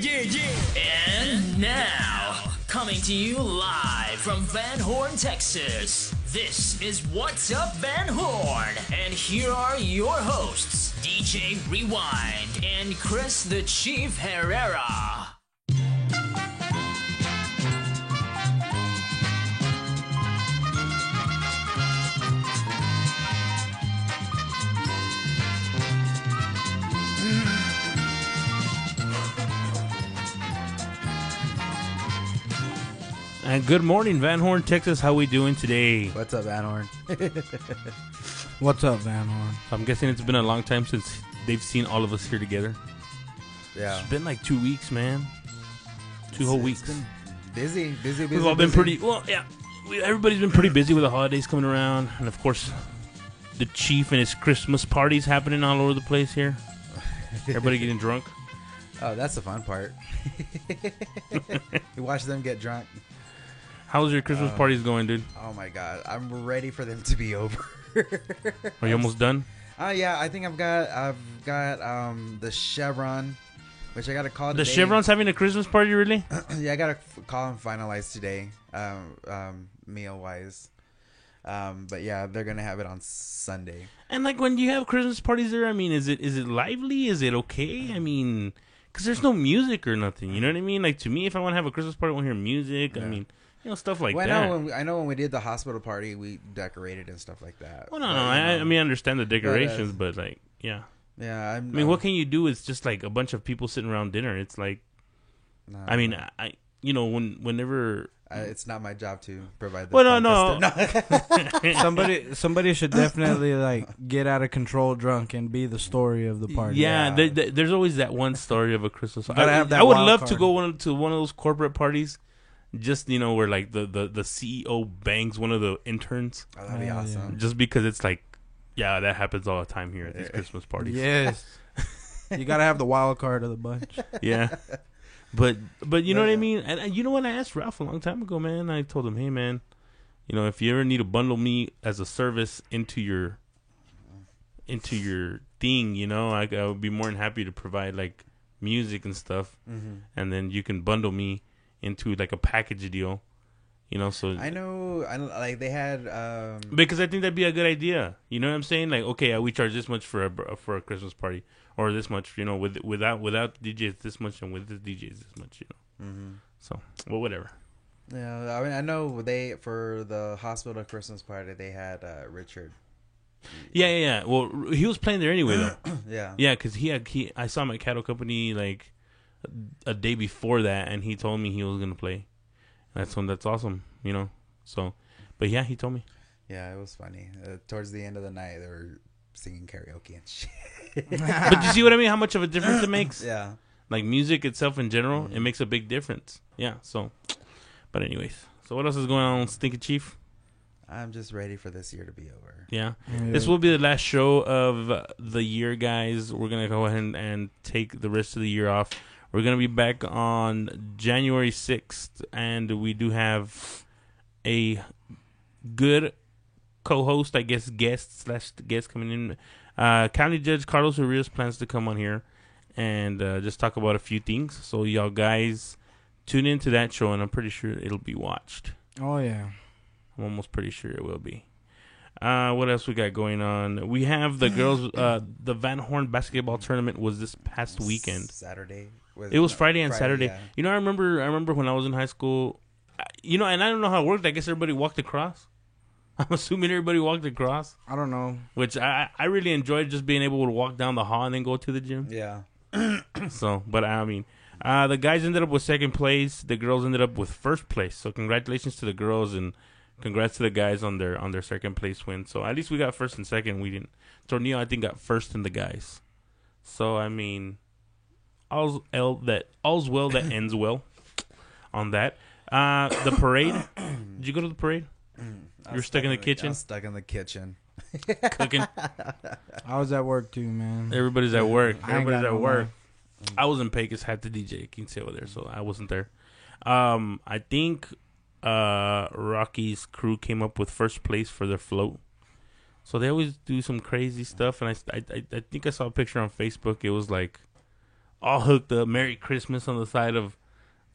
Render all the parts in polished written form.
And now, coming to you live from Van Horn, Texas, this is What's Up Van Horn. And here are your hosts, DJ Rewind and Chris the Chief Herrera. And good morning, Van Horn, Texas. How we doing today? What's up, Van Horn? What's up, Van Horn? I'm guessing it's been a long time since they've seen all of us here together. Yeah. It's been like 2 weeks, man. Two whole weeks. Been busy. We've all been pretty, well, yeah. Everybody's been pretty busy with the holidays coming around. And, of course, the Chief and his Christmas parties happening all over the place here. Everybody getting drunk. Oh, that's the fun part. You watch them get drunk. How's your Christmas parties going, dude? Oh, my God. I'm ready for them to be over. Are you almost done? Yeah, I think I've got the Chevron, which I got to call The today. Chevron's having a Christmas party, really? Yeah, I got to call and finalize today, meal-wise. But, yeah, they're going to have it on Sunday. And, like, when you have Christmas parties there, I mean, is it lively? Is it okay? I mean, because there's no music or nothing, you know what I mean? Like, to me, if I want to have a Christmas party, I want to hear music. Yeah. I mean, you know, stuff like that. I know when we did the hospital party, we decorated and stuff like that. Well, I mean, I understand the decorations, but like, yeah. Yeah, I mean, what can you do? It's just like a bunch of people sitting around dinner. It's like, I mean, you know, whenever. It's not my job to provide. Well, no. Somebody should definitely like get out of control drunk and be the story of the party. Yeah, there's always that one story of a Christmas. I would love to go to one of those corporate parties. Just, you know, where like the CEO bangs one of the interns. Oh, that'd be awesome. Yeah. Just because it's like, yeah, that happens all the time here at these Christmas parties. Yes. You got to have the wild card of the bunch. Yeah. But you know what I mean? And you know what? I asked Ralph a long time ago, man. I told him, hey, man, you know, if you ever need to bundle me as a service into your thing, you know, I would be more than happy to provide like music and stuff. Mm-hmm. And then you can bundle me into like a package deal, you know. So I know like they had because I think that'd be a good idea. You know what I'm saying? Like, okay, we charge this much for a Christmas party, or this much, you know, without DJs this much, and with the DJs this much, you know. Mm-hmm. So, well, whatever. Yeah, I mean, I know for the hospital Christmas party they had Richard. Yeah. Well, he was playing there anyway, though. Yeah, because I saw him at Cattle Company like a day before that, and he told me he was gonna play. That's awesome, you know. So, but yeah, he told me. Yeah, it was funny. Towards the end of the night, they were singing karaoke and shit. But you see what I mean? How much of a difference it makes? Yeah. Like music itself in general, it makes a big difference. Yeah. So, but anyways, so what else is going on, Stinky Chief? I'm just ready for this year to be over. Yeah. This will be the last show of the year, guys. We're gonna go ahead and take the rest of the year off. We're going to be back on January 6th, and we do have a good co-host, I guess, guest coming in. County Judge Carlos Urias plans to come on here and just talk about a few things. So y'all guys tune into that show, and I'm pretty sure it'll be watched. Oh, yeah. I'm almost pretty sure it will be. What else we got going on? We have the girls, the Van Horn basketball tournament was this past weekend. Saturday. It was Friday and Saturday. Yeah. You know, I remember when I was in high school, you know, and I don't know how it worked. I guess everybody walked across. I'm assuming everybody walked across. I don't know. Which I really enjoyed, just being able to walk down the hall and then go to the gym. Yeah. So, but I mean, the guys ended up with second place. The girls ended up with first place. So congratulations to the girls and congrats to the guys on their second place win. So at least we got first and second. We didn't. Tornillo, I think, got first in the guys. So I mean, all's well that ends well. On that, the parade. Did you go to the parade? You're stuck in the kitchen. I'm stuck in the kitchen. Cooking. I was at work too, man. Everybody's at work. Everybody's at work. Life. I was in Pecos, had the DJ Quince over there, so I wasn't there. I think Rocky's crew came up with first place for their float. So they always do some crazy stuff, and I think I saw a picture on Facebook. It was like all hooked up, Merry Christmas on the side of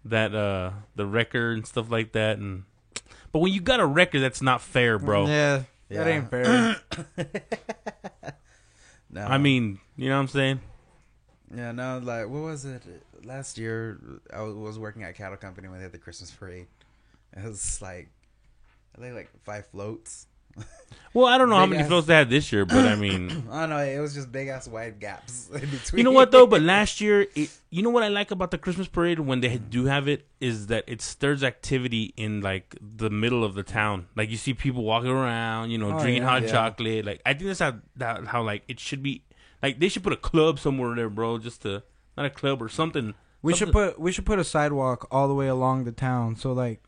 that the record and stuff like that. And but when you got a record, that's not fair, bro. Yeah, that ain't fair. No. I mean, you know what I'm saying? Yeah, no, like, what was it? Last year, I was working at a cattle company when they had the Christmas parade. It was like, I think like 5 floats. Well, I don't know how Big many ass- floats they had this year, but I mean, I don't know, it was just big ass wide gaps in between. you know what though? But last year, you know what I like about the Christmas parade when they do have it is that it stirs activity in like the middle of the town. Like you see people walking around, you know, Oh, drinking yeah. hot Yeah. chocolate. Like I think that's how like it should be. Like they should put a club somewhere there, bro. Just to not a club or something. We something- should put a sidewalk all the way along the town, so like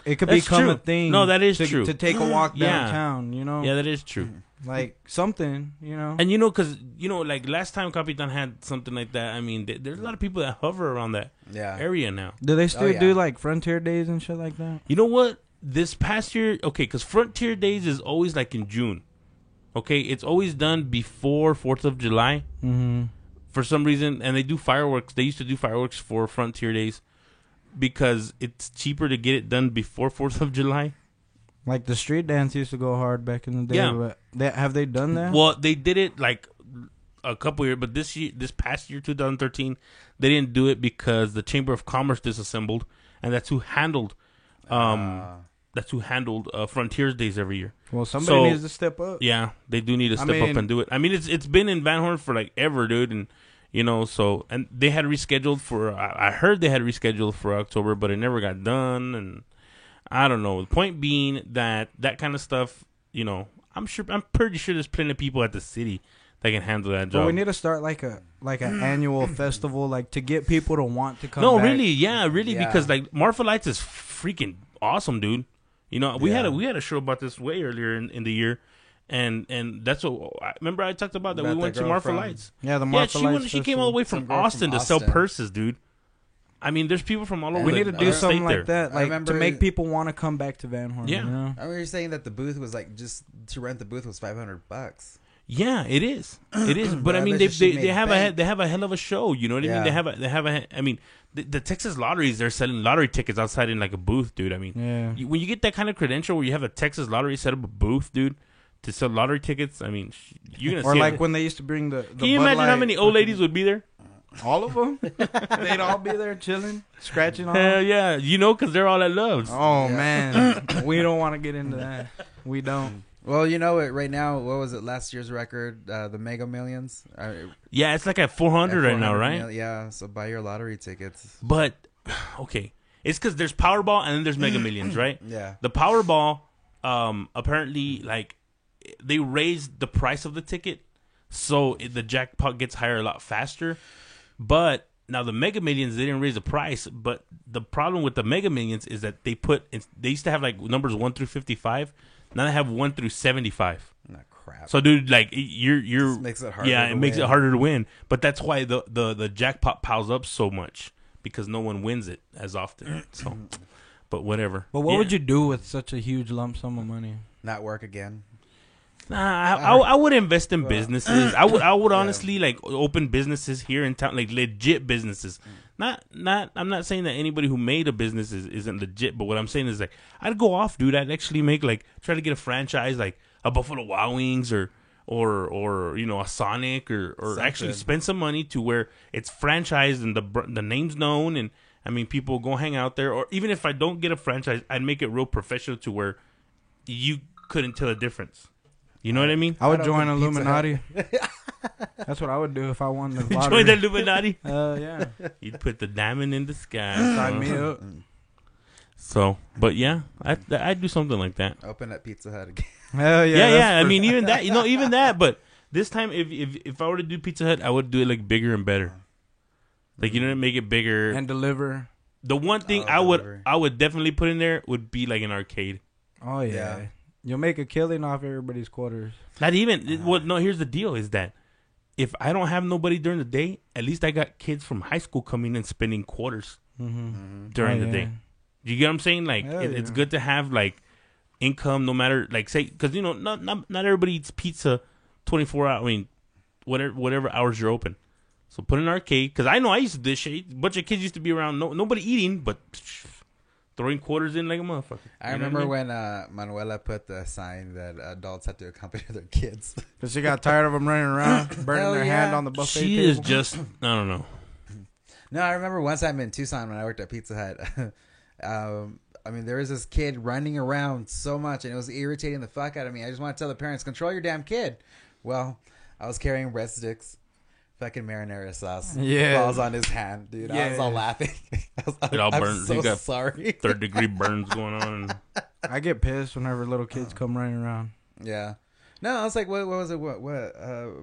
it could That's become true. a thing. No, that is to, true. to take a walk Yeah. downtown. You know, Yeah, that is true. like something. You know, And you know, because you know, like last time Capitan had something like that. I mean, there's a lot of people that hover around that Yeah. area now. do they still yeah. do like Frontier Days and shit like that? You know what? This past year, okay, because Frontier Days is always like in June. Okay, it's always done before 4th of July Mm-hmm. for some reason, and they do fireworks. They used to do fireworks for Frontier Days because it's cheaper to get it done before 4th of July. Like the street dance used to go hard back in the day. Yeah. But have they done that? Well, they did it like a couple years, but this past year, 2013, they didn't do it because the Chamber of Commerce disassembled, and that's who handled Frontiers Days every year. Well, somebody so- needs to step up. Yeah, they do need to I step up mean- and do it. I mean, it's been in Van Horn for like ever, dude, and you know, so and they had rescheduled for. I heard they had rescheduled for October, but it never got done, and I don't know. The point being that kind of stuff, you know, I'm pretty sure there's plenty of people at the city that can handle that job. But we need to start like an annual festival, like to get people to want to come. no, back. really, Yeah. because like Marfa Lights is freaking awesome, dude. You know, we Yeah. had a show about this way earlier in the year. And that's what I remember. I talked about that About we the went to girl Marfa from- Lights. Yeah, the Yeah, Marfa Lights she came all the way from Some girl from Austin to sell Austin. purses, dude. I mean, there's people from all over. We Yeah, need to the do state something there. like that, I like remember- to make people want to come back to Van Horn. Yeah. You know? I remember you saying that the booth was like just to rent the booth was $500. Yeah, it is. It is. But I I mean, bet they you she made have bank. they have a hell of a show. You know what I mean? Yeah. They have a. I mean, the Texas lotteries, they're selling lottery tickets outside in like a booth, dude. I mean, Yeah. when you get that kind of credential where you have a Texas lottery set up a booth, dude, to sell lottery tickets, I mean, you're gonna Or see like it. when they used to bring the Can you Bud imagine how Light- many old ladies would be there? All of them. They'd all be there chilling, scratching on. Hell yeah, you know, because they're all at Love's. Oh man, we don't want to get into that. We don't. Well, you know it right now. What was it? Last year's record, the Mega Millions. Yeah, it's like at 400 right now, right? Yeah. So buy your lottery tickets. But okay, it's because there's Powerball and then there's Mega Millions, right? Yeah. The Powerball, apparently, like they raised the price of the ticket, so the jackpot gets higher a lot faster. But now the Mega Millions, they didn't raise the price. But the problem with the Mega Millions is that they used to have like numbers 1 through 55. Now they have 1 through 75. Nah, crap. So, dude, like you're Just makes it harder. yeah, to it makes win. it harder to win. But that's why the jackpot piles up so much because no one wins it as often. So, but whatever. But what Yeah. would you do with such a huge lump sum of money? Not work again. Nah, I would invest in businesses. I would honestly like open businesses here in town, like legit businesses. Not. I'm not saying that anybody who made a business isn't legit, but what I'm saying is like I'd go off, dude. I'd actually make like try to get a franchise, like a Buffalo Wild Wings or you know a Sonic or actually Something. spend some money to where it's franchised and the name's known and I mean people go hang out there. Or even if I don't get a franchise, I'd make it real professional to where you couldn't tell a difference. You know what I mean? I would I'd join open Pizza Illuminati. That's what I would do if I won the Join lottery. the Illuminati. Yeah. You'd put the diamond in the sky. Sign me up. So, but yeah, I'd do something like that. Open at Pizza Hut again. Hell yeah. Yeah, that's yeah. I for- mean, even that, you know, even that. But this time, if I were to do Pizza Hut, I would do it like bigger and better. Like you know, make it bigger. and deliver. The one thing delivery. I would definitely put in there would be like an arcade. Oh yeah. Yeah. You'll make a killing off everybody's quarters. Not even. Well, no. Here's the deal: is that if I don't have nobody during the day, at least I got kids from high school coming and spending quarters during Oh, the yeah. day. Do you get what I'm saying? Like Hell it's yeah. good to have like income, no matter like say because you know not everybody eats pizza 24 hours. I mean, whatever hours you're open. So put an arcade, because I know I used to do this shit. A bunch of kids used to be around, nobody eating, but throwing quarters in like a motherfucker. I remember when Manuela put the sign that adults have to accompany their kids. Because she got tired of them running around, burning Hell their yeah. hand on the buffet She table. is just, I don't know. No, I remember one time in Tucson when I worked at Pizza Hut. I mean, there was this kid running around so much, and it was irritating the fuck out of me. I just want to tell the parents, control your damn kid. Well, I was carrying breadsticks. Fucking marinara sauce falls on his hand, dude. I was all laughing. It all I'm burns. so You got sorry. 3rd-degree burns going on. I get pissed whenever little kids come running around. Yeah. No, I was like, what was it? What?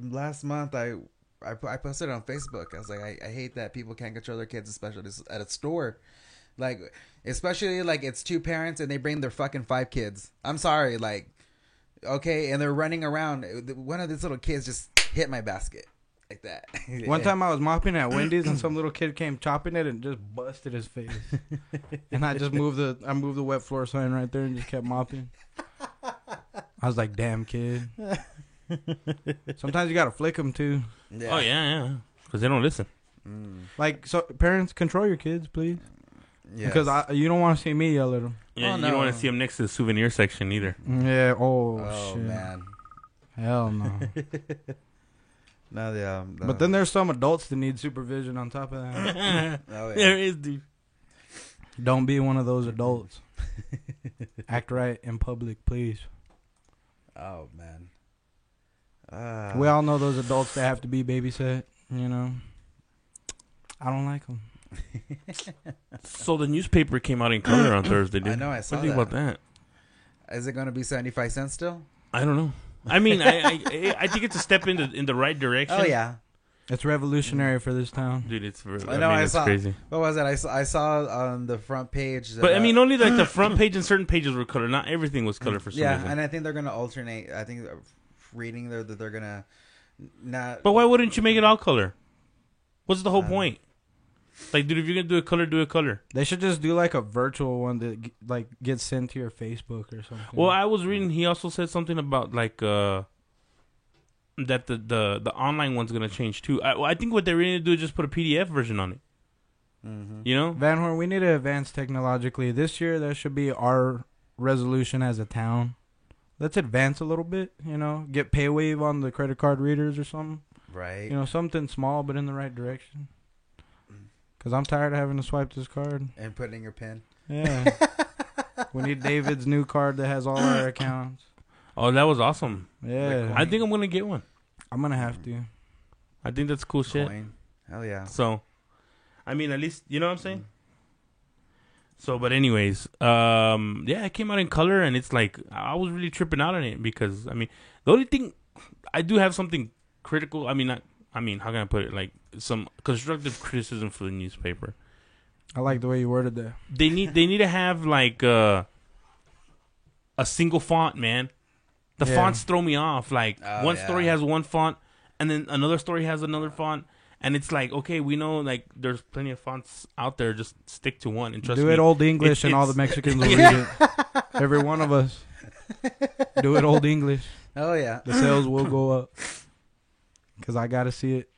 Last month, I posted it on Facebook. I was like, I hate that people can't control their kids, especially at a store. Like, especially like it's 2 parents and they bring their fucking 5 kids. I'm sorry, like, okay, and they're running around. One of these little kids just hit my basket like that. One time I was mopping at Wendy's and some little kid came chopping it and just busted his face. And I just moved the wet floor sign right there and just kept mopping. I was like, damn kid. Sometimes you gotta flick them too. Yeah. Oh, yeah. Because they don't listen. Like, so parents, control your kids, please. Yes. Because you don't want to see me yell at them. Yeah, Oh, you no. don't want to see them next to the souvenir section either. Yeah. Oh, Oh shit. man. Hell no. No, the But then there's some adults that need supervision on top of that. oh, yeah. There is, dude. Don't be one of those adults. Act right in public, please. Oh man. We all know those adults that have to be babysat, you know. I don't like them. So the newspaper came out in color on Thursday, dude. I know, I saw What do you think about that? Is it going to be 75 cents still? I don't know. I mean, I think it's a step in the right direction. Oh yeah. It's revolutionary for this town. Dude, it's I know. I it's saw. crazy. What was it? I saw on the front page. That, But I mean, only like the front page and certain pages were color. Not everything was color for some yeah, reason. and I think they're going to alternate. I think reading that they're going to not. But why wouldn't you make it all color? What's the whole point? Like, dude, if you're gonna do a color, do a color. They should just do like a virtual one that like gets sent to your Facebook or something. Well, I was reading. He also said something about like that the online one's gonna change too. I think what they're really gonna do is just put a PDF version on it. Mm-hmm. You know? Van Horn, we need to advance technologically. This year, that should be our resolution as a town. Let's advance a little bit, you know. Get pay wave on the credit card readers or something. Right. You know, something small but in the right direction. Because I'm tired of having to swipe this card. And putting your pin. Yeah. We need David's new card that has all our accounts. Oh, that was awesome. Yeah. I think I'm gonna get one. I'm going to have to. I think that's cool shit. Coin. Hell yeah. So, I mean, at least you know what I'm saying. So, but anyways, yeah, it came out in color, and it's like I was really tripping out on it because I mean, the only thing I do have something critical. I mean, not. I mean, how can I put it? Like some constructive criticism for the newspaper. I like the way you worded that. They need to have like a single font, man. The Yeah. fonts throw me off. Like one yeah. story has one font, and then another story has another font, and it's like, okay, we know like there's plenty of fonts out there. Just stick to one and trust Do me. it old English and all the it's- Mexicans will read it. Every one of us. Do it old English. Oh yeah. The sales will go up. Because I got to see it.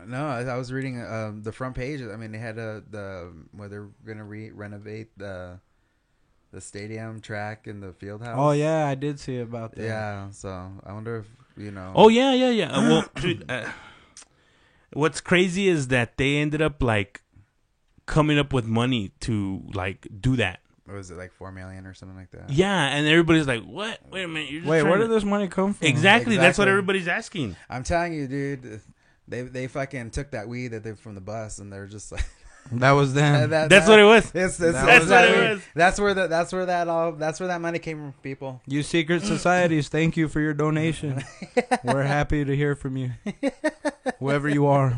No, I was reading the front page. I mean, they had where they're gonna renovate the stadium track and the field house. Oh, yeah, I did see about that. Yeah. So I wonder if you know. Oh yeah. Well, dude, what's crazy is that they ended up like coming up with money to like do that. Or was it like 4 million or something like that? Yeah, and everybody's like, "What? Wait a minute! You're just Wait, trying where to-" did this money come from? Exactly. That's what Exactly. everybody's asking. I'm telling you, dude. They fucking took that weed that they from the bus and they're just like. That was them. That's what it was. It's, That's what it was. That's where that money came from, people. You secret societies, thank you for your donation. We're happy to hear from you. Whoever you are.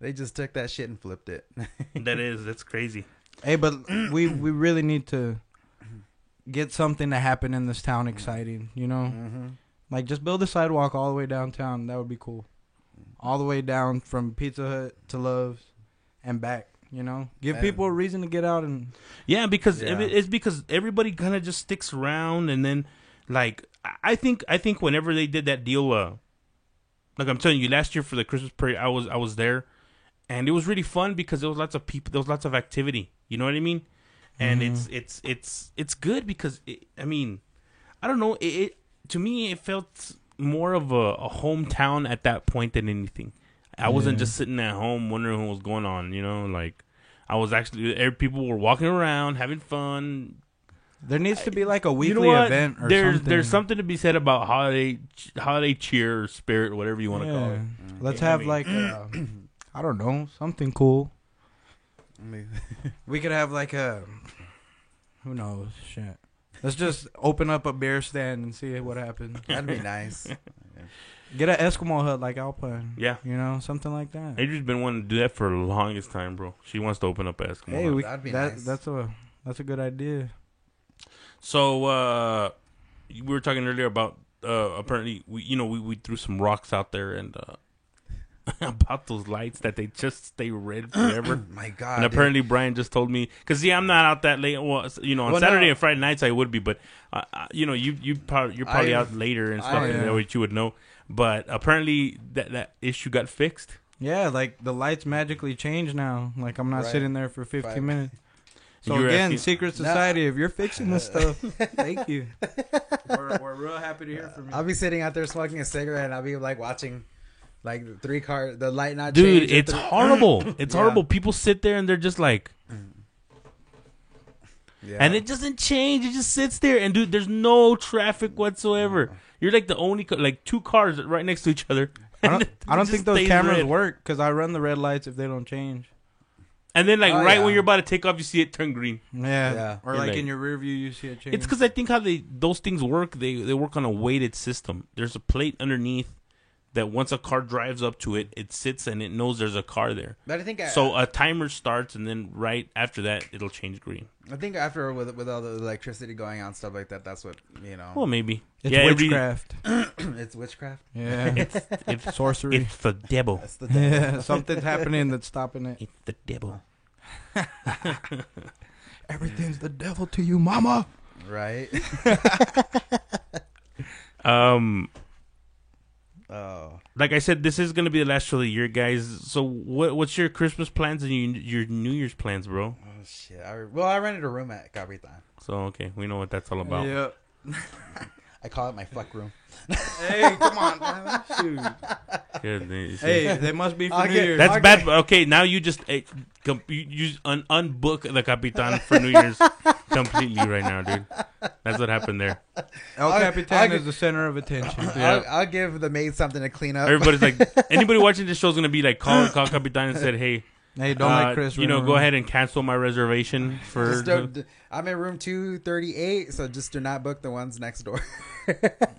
They just took that shit and flipped it. That's crazy. Hey, but we really need to get something to happen in this town exciting, you know? Mm-hmm. Like, just build a sidewalk all the way downtown. That would be cool. All the way down from Pizza Hut to Love's and back, you know? Give And- people a reason to get out and... Yeah, because Yeah. it's because everybody kind of just sticks around, and then like I think whenever they did that deal Like I'm telling you, last year for the Christmas parade, I was there, and it was really fun because there was lots of people, there was lots of activity. You know what I mean? And it's good because I mean, I don't know. It to me it felt more of a hometown at that point than anything. I wasn't just sitting at home wondering what was going on. You know, like I was actually people were walking around having fun. There needs to be like a weekly You know what? event or something. There's something to be said about holiday cheer or spirit, whatever you want to call it. Let's Yeah, have I mean- like I don't know, something cool. We could have like a who knows shit. Let's just open up a beer stand and see what happens. That'd be nice. Get an Eskimo hut like Alpine. Yeah. You know, something like that. Adrian's been wanting to do that for the longest time, bro. She wants to open up Eskimo. Hey, Hut. That'd be nice. that's a good idea. So we were talking earlier about apparently we threw some rocks out there and about those lights that they just stay red forever. My God. And apparently Brian just told me because I'm not out that late. Well, on Saturday and Friday nights I would be, but you're probably out later and stuff like that, which you would know. But apparently that issue got fixed. Yeah, like the lights magically change now. Like I'm not sitting there for 15 minutes. So You were again, asking- Secret Society, if you're fixing this stuff, thank you. We're real happy to hear from you. I'll be sitting out there smoking a cigarette and I'll be like watching like the light not Dude, change. it's horrible. It's horrible. People sit there and they're just like, and it doesn't change. It just sits there. And dude, there's no traffic whatsoever. You're like the only like two cars right next to each other. I And don't it just think those stays cameras red. work because I run the red lights if they don't change. And then like Oh, right yeah. when you're about to take off, you see it turn green. Yeah. Or You're like like- in your rear view, you see it change. It's because I think how those things work. They work on a weighted system. There's a plate underneath that once a car drives up to it, it sits and it knows there's a car there. But I think So a timer starts, and then right after that, it'll change green. I think after with all the electricity going on stuff like that, that's what Well, maybe. It's every- witchcraft. it's witchcraft. Yeah. it's sorcery. It's the devil. That's the Yeah, something's happening that's stopping it. It's the devil. Everything's the devil to you, mama. right. Oh, Like I said, this is gonna be the last show of the year, guys. So what's your Christmas plans and your New Year's plans, bro? oh shit! I rented a room at Capitan. So okay, we know what that's all about. Yeah. I call it my fuck room. Hey, come on, man. Shoot. Goodness. Hey, they must be for I'll New get- Year's. That's Okay. bad. Okay, now you just you unbook the Capitan for New Year's completely right now, dude. That's what happened there. El I'll- Capitan I'll- is the center of attention. Yeah. I'll give the maid something to clean up. Everybody's like, anybody watching this show is gonna be like, call Capitan and said, hey, Hey, don't let Chris. go ahead and cancel my reservation for. Just I'm in room 238, so just do not book the ones next door.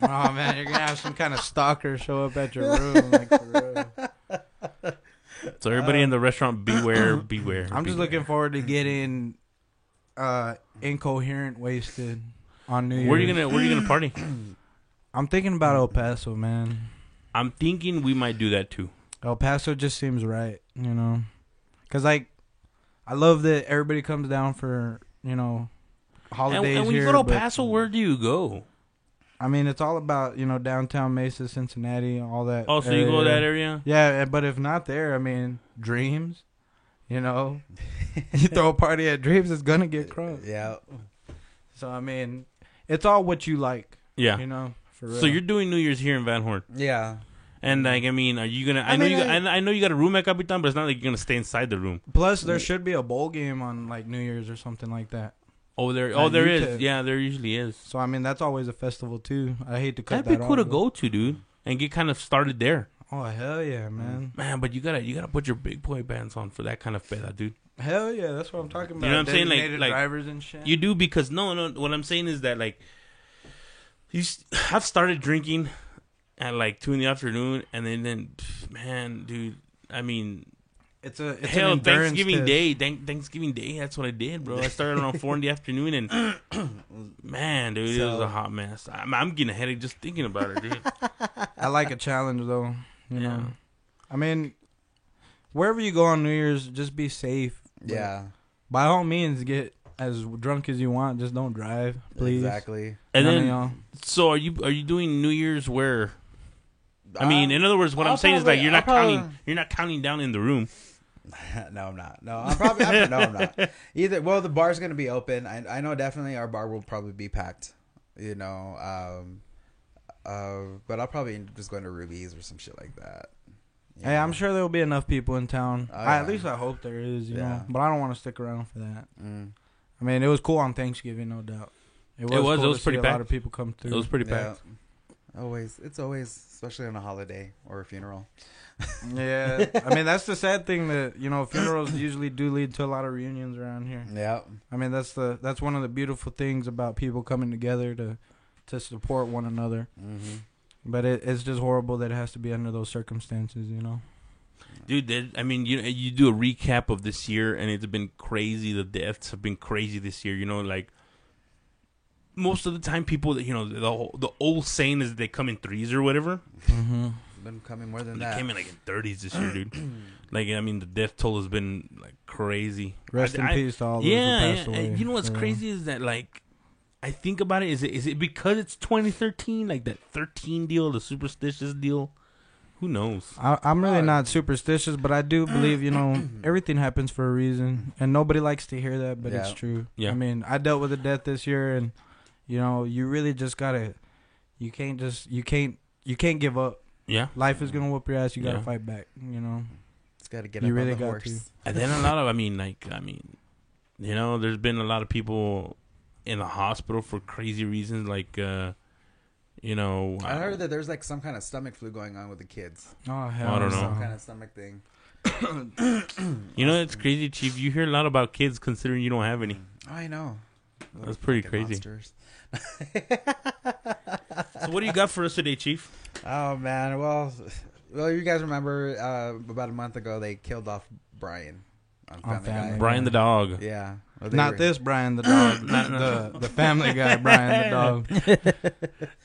Oh man, you're gonna have some kind of stalker show up at your room. Like, for real. So everybody in the restaurant, beware. I'm just looking forward to getting incoherent wasted on New Year's. Where are you gonna party? I'm thinking about El Paso, man. I'm thinking we might do that too. El Paso just seems right, you know, because like I love that everybody comes down for holidays And when here. you go to El but, Paso, where do you go? I mean, it's all about downtown Mesa, Cincinnati, all that. Oh, so you go to that area? Yeah, but if not there, I mean, Dreams. You throw a party at Dreams, it's gonna get crunk. Yeah. So I mean, it's all what you like. Yeah. For real. So you're doing New Year's here in Van Horn, Yeah. and like, I mean, are you gonna? I know you got a room at Capitan, but it's not like you're gonna stay inside the room. Plus, there should be a bowl game on like New Year's or something like that. Oh, there At is. UTEP. Yeah, there usually is. So I mean, that's always a festival too. I hate to cut That'd be that cool to off, but- go to, dude, and get kind of started there. Oh hell yeah, man! Man, but you gotta put your big boy bands on for that kind of peda, dude. Hell yeah, that's what I'm talking about. You know what I'm saying? Designated Like drivers and shit. You do because no. What I'm saying is that like, I've started drinking at like 2 p.m, and then man, dude. I mean, It's an hell, endurance Thanksgiving test. Day. Thanksgiving Day. That's what I did, bro. I started around 4 p.m, and man, dude, it was a hot mess. I'm getting a headache just thinking about it, dude. I like a challenge though. You Yeah. know, I mean, wherever you go on New Year's, just be safe. But Yeah. by all means, get as drunk as you want. Just don't drive, please. Exactly. And None of then, y'all. so are you doing New Year's where? I mean, in other words, what I'll I'm saying is like probably- you're not I'll probably- counting. You're not counting down in the room. No, I'm not. No, I'm not. Either. Well, the bar's gonna be open. I know definitely our bar will probably be packed. You know, but I'll probably just go into Ruby's or some shit like that. You Hey, know? I'm sure there will be enough people in town. Oh, yeah. At least I hope there is, you Yeah. know. But I don't want to stick around for that. Mm. I mean, it was cool on Thanksgiving, no doubt. It cool was to pretty see a lot packed. of people come through. It was pretty Yeah. packed. It's always, especially on a holiday or a funeral. Yeah, I mean that's the sad thing that funerals usually do lead to a lot of reunions around here. Yeah. I mean that's one of the beautiful things about people coming together to support one another. Mm-hmm. But it's just horrible that it has to be under those circumstances, you know. Dude, I mean, you do a recap of this year, and it's been crazy. The deaths have been crazy this year. You know, like most of the time, people, the old saying is they come in threes or whatever. Mm-hmm. Been coming more than They that. came in like in 30s this year, dude. Like, I mean, the death toll has been like crazy. Rest in peace to all those who passed away. And you know what's for real. crazy is that like I think about it. Is it because it's 2013, like that 13 deal, the superstitious deal? Who knows? I'm really not superstitious, but I do believe, everything happens for a reason. And nobody likes to hear that, but it's Yeah. true. Yeah. I mean, I dealt with a death this year, and, you really just got to, you can't give up. Yeah. Life is going to whoop your ass. You got to Yeah. fight back, It's got to get You up really on the got horse. And then a lot of, there's been a lot of people in the hospital for crazy reasons, like, I heard that there's like some kind of stomach flu going on with the kids. Oh, hell I don't know. Some kind of stomach thing. it's crazy, Chief. You hear a lot about kids considering you don't have any. Oh, I know. That's pretty Fucking crazy. monsters. So what do you got for us today, Chief? Oh man, well, you guys remember about a month ago they killed off Brian on Family Family Guy. Brian the dog. Yeah, well, Not this Brian the dog, the Family Guy Brian the dog.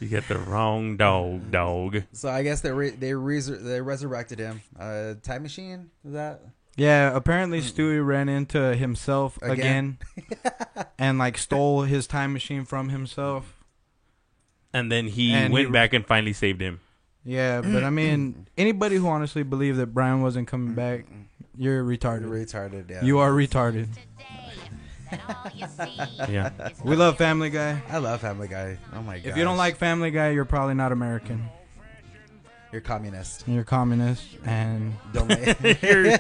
You got the wrong dog. So I guess they resurrected him. Time machine, is that? Yeah, apparently Stewie ran into himself again and like stole his time machine from himself. And then he And went he- back and finally saved him. Yeah, but I mean, anybody who honestly believed that Brian wasn't coming back, you're retarded. Retarded. Yeah. You are retarded. Yeah. We love Family Guy. I love Family Guy. Oh my god. If you don't like Family Guy, you're probably not American. you're communist. You're communist, and Don't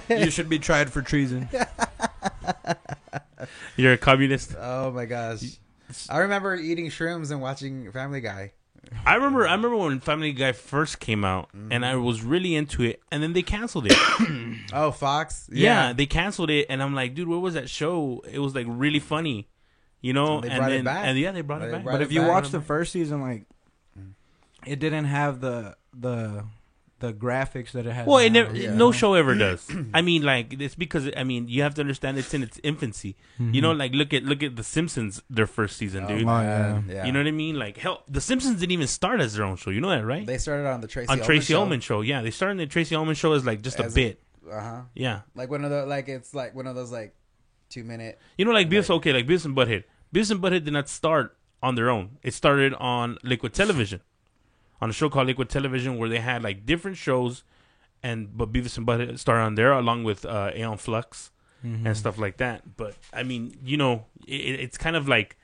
you should be tried for treason. You're a communist. Oh my gosh. I remember eating shrooms and watching Family Guy. I remember when Family Guy first came out, and I was really into it, and then they canceled it. Oh, Fox. Yeah, they canceled it, and I'm like, dude, what was that show? It was like really funny, They and brought it then back. and yeah, they brought it They back. brought But it if you back. watch the first season, like, it didn't have the graphics that it has. Well, it now, never, Yeah. no show ever does. I mean, like it's because you have to understand it's in its infancy. You know, like look at The Simpsons, their first season, dude. man. yeah. Yeah. You know what I mean? Like hell, The Simpsons didn't even start as their own show. You know that, right? They started on the Tracy Ullman show. Yeah, they started the Tracy Ullman show as like just a As a- bit. Uh-huh. Yeah, Like one of the it's like one of those like 2-minute. you know, like Beavis. Okay, like Beavis and Butthead. Beavis and Butthead did not start on their own. It started on Liquid Television, on a show called Liquid Television, where they had like different shows, but Beavis and Butthead started on there along with Aeon Flux and stuff like that. But I mean, it's kind of like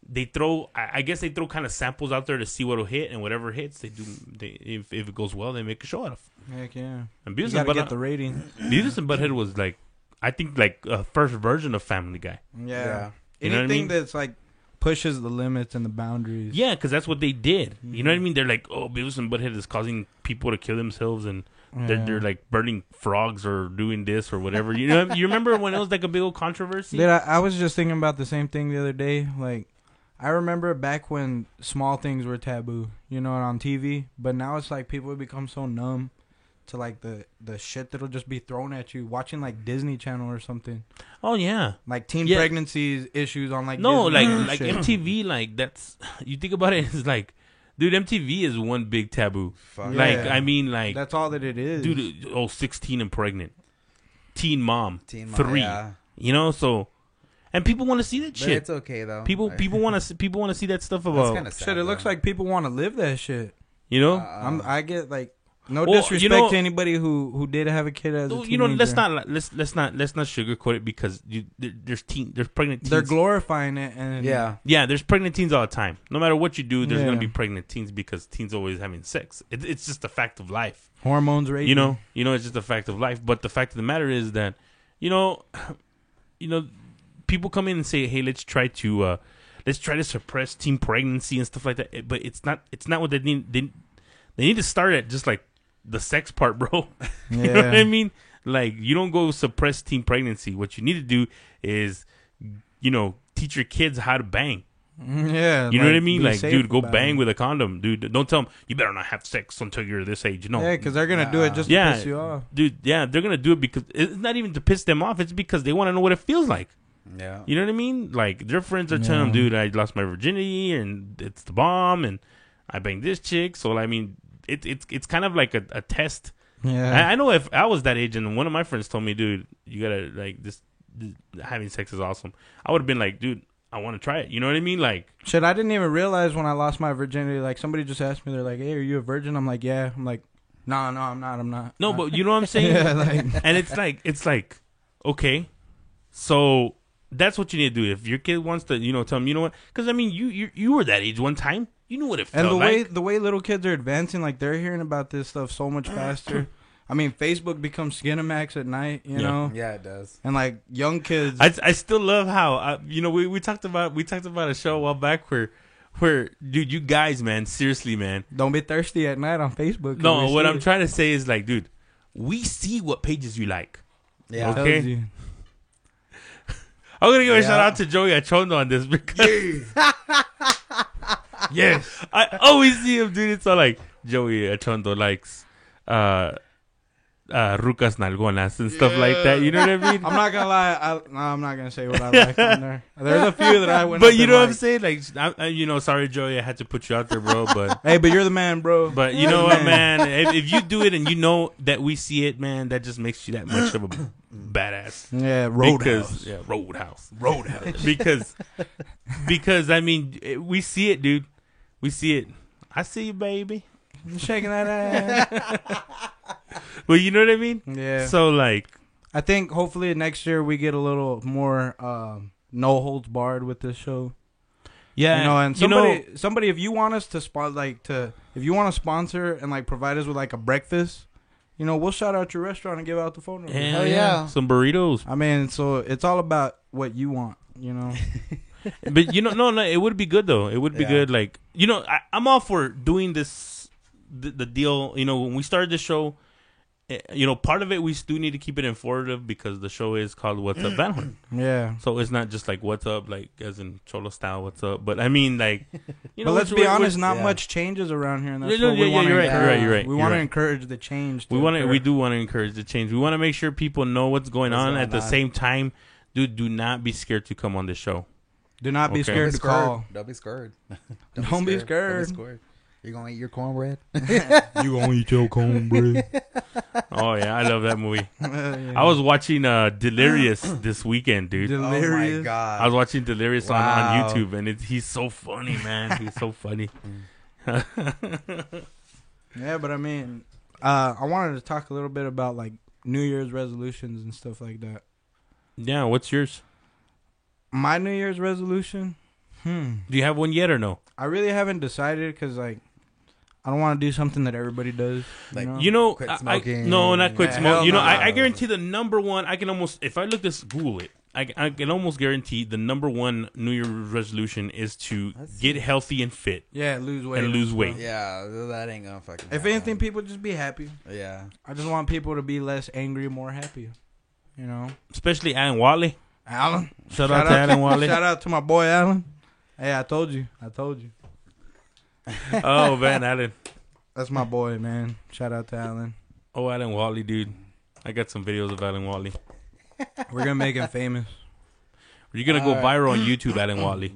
they throw. I guess they throw kind of samples out there to see what'll hit, and whatever hits, they do. If it goes well, they make a show out of. Heck yeah. And You Beavis and gotta Butthead, get the rating. Beavis and Butthead was like, I think like a first version of Family Guy. Yeah. You know what I Anything mean? that's like pushes the limits and the boundaries. Yeah, because that's what they did. You know what I mean? They're like, oh, Beavis and Butthead is causing people to kill themselves, and they're like burning frogs or doing this or whatever. You know, you remember when it was like a big old controversy? Dude, I was just thinking about the same thing the other day. Like, I remember back when small things were taboo, on TV. But now it's like people have become so numb to like the shit that'll just be thrown at you watching like Disney Channel or something. Oh yeah. Like teen Yeah. pregnancies issues on like No, Disney like shit. MTV, like that's you think about it, it's like, dude, MTV is one big taboo. Fuck. Like Yeah. I mean, like, That's all that it is. dude, 16 and pregnant, Teen Mom, Teen Mom, 3. yeah. So, and people want to see that But shit. it's okay though. People want to see that stuff That's about. kind of sad. Shit, it looks though. like people want to live that shit. You know, I get like No Well, disrespect to anybody who did have a kid as a teenager. let's not sugarcoat it because there's pregnant teens. They're glorifying it, and Yeah, there's pregnant teens all the time. No matter what you do, there's Yeah. gonna be pregnant teens because teens always having sex. It's just a fact of life. hormones raging. You know, it's just a fact of life. But the fact of the matter is that, you know, people come in and say, "Hey, let's try to suppress teen pregnancy and stuff like that." But it's not what they need. They need to start at just like the sex part, bro. You know what I mean? Like, you don't go suppress teen pregnancy. What you need to do is, teach your kids how to bang. Yeah, You know what I mean? be Like, safe dude, go about bang it. with a condom, dude. Don't tell them you better not have sex until you're this age. No, Yeah, because they're gonna do it just to Yeah. piss you off. dude. Yeah, they're gonna do it because it's not even to piss them off. It's because they want to know what it feels like. Yeah. You know what I mean? Like, their friends are telling them, dude, I lost my virginity and it's the bomb and I banged this chick. So I mean, it's kind of like a test. Yeah, I know if I was that age and one of my friends told me, dude, you gotta like this having sex is awesome, I would have been like, dude, I want to try it. You know what I mean? Like, shit. I didn't even realize when I lost my virginity. Like, somebody just asked me, they're like, "Hey, are you a virgin?" I'm like, "Yeah." I'm like, "No, I'm not." no, but you know what I'm saying? Yeah, like, And it's like, okay, so that's what you need to do. If your kid wants to, tell them, you know what? Because I mean, you were that age one time. You knew what it felt and like. the way little kids are advancing, like they're hearing about this stuff so much faster. I mean, Facebook becomes Skinamax at night, you Yeah. know, Yeah, it does. and like young kids. I still love how we talked about a show a while back where dude, you guys, man, seriously, man. Don't be thirsty at night on Facebook. 'cause No, we what see I'm it. trying to say is like, dude, we see what pages you like. Yeah. Okay. Tells you. I'm gonna give a Yeah. shout out to Joey Achondo on this because Yes. I always see him, dude. It's all like Joey Achondo likes rucas nalgonas and stuff like that. You know what I mean? I'm not gonna lie. I'm not gonna say what I like on there. There's a few that I went. But up you and know what I'm liked. saying? Like, sorry, Joey, I had to put you out there, bro. But Hey, but you're the man, bro. but you know what, man? If you do it and you know that we see it, man, that just makes you that much of a badass. Yeah, Roadhouse. Roadhouse. Because I mean, we see it, dude. We see it. I see you, baby. You shaking that ass. Well, you know what I mean? Yeah. So like, I think hopefully next year we get a little more no holds barred with this show. yeah, You know, and somebody, if you want us to if you want to sponsor and like provide us with like a breakfast, we'll shout out your restaurant and give out the phone number. hell yeah. some burritos. I mean, so it's all about what you want, But no, it would be good though. It would be Yeah. good. Like, I'm all for doing this, the deal. When we started the show, part of it we do need to keep it informative because the show is called "What's Up, Van Horn." Yeah. So it's not just like "What's up," like as in Cholo style, "What's up." But I mean, like, But let's be honest, not yeah. much changes around here, and that's Yeah, what we yeah, want to you're right, encourage. you're right, We you're want to right. encourage the change. we do want to encourage the change. We want to make sure people know what's going on. At the same time, dude, do not be scared to come on the show. Do not be Okay. scared to call. Don't be scared. Don't be scared. You're gonna eat your cornbread. You gonna eat your cornbread? Oh yeah, I love that movie. Yeah. I was watching Delirious this weekend, dude. Delirious. Oh my god. I was watching Delirious on Wow. YouTube, and he's so funny, man. He's so funny. Yeah, but I mean, I wanted to talk a little bit about like New Year's resolutions and stuff like that. Yeah, what's yours? My New Year's resolution? Do you have one yet or no? I really haven't decided because like I don't want to do something that everybody does. Like, Quit Quit smoking. no, not quit Yeah, smoking. hell I no. guarantee the number one. I can almost, if I look this, Google it. I can almost guarantee the number one New Year's resolution is to get healthy and fit. Yeah, lose weight. And lose weight. Yeah, that ain't gonna fucking. If happen. anything, people just be happy. Yeah. I just want people to be less angry, more happy. Especially Alan Wally. Alan. Shout out to Alan Wally. Shout out to my boy Alan. Hey, I told you. Oh man, Alan. That's my boy, man. Shout out to Alan. Oh, Alan Wally, dude. I got some videos of Alan Wally. We're gonna make him famous. You're gonna go All right. viral on YouTube, Alan Wally.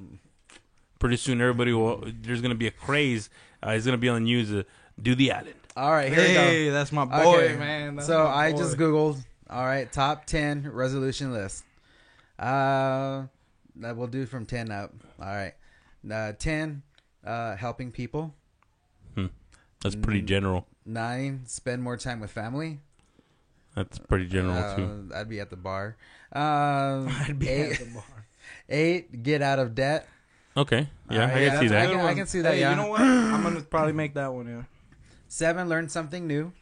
Pretty soon, there's gonna be a craze. He's gonna be on the news. Do the Alan. All right, here we go. Hey, that's my boy, Okay. man. That's So my I boy. just googled. All right, top 10 resolution list. That we'll do from 10 up. All right, 10, helping people. Hmm. That's pretty general. 9, spend more time with family. That's pretty general too. I'd be at the bar. I'd be 8, at the bar. 8, get out of debt. Okay. Yeah, I yeah, can see that's that. I can see that. Hey, Yeah. you know what? I'm gonna probably make that one. Yeah, 7, learn something new.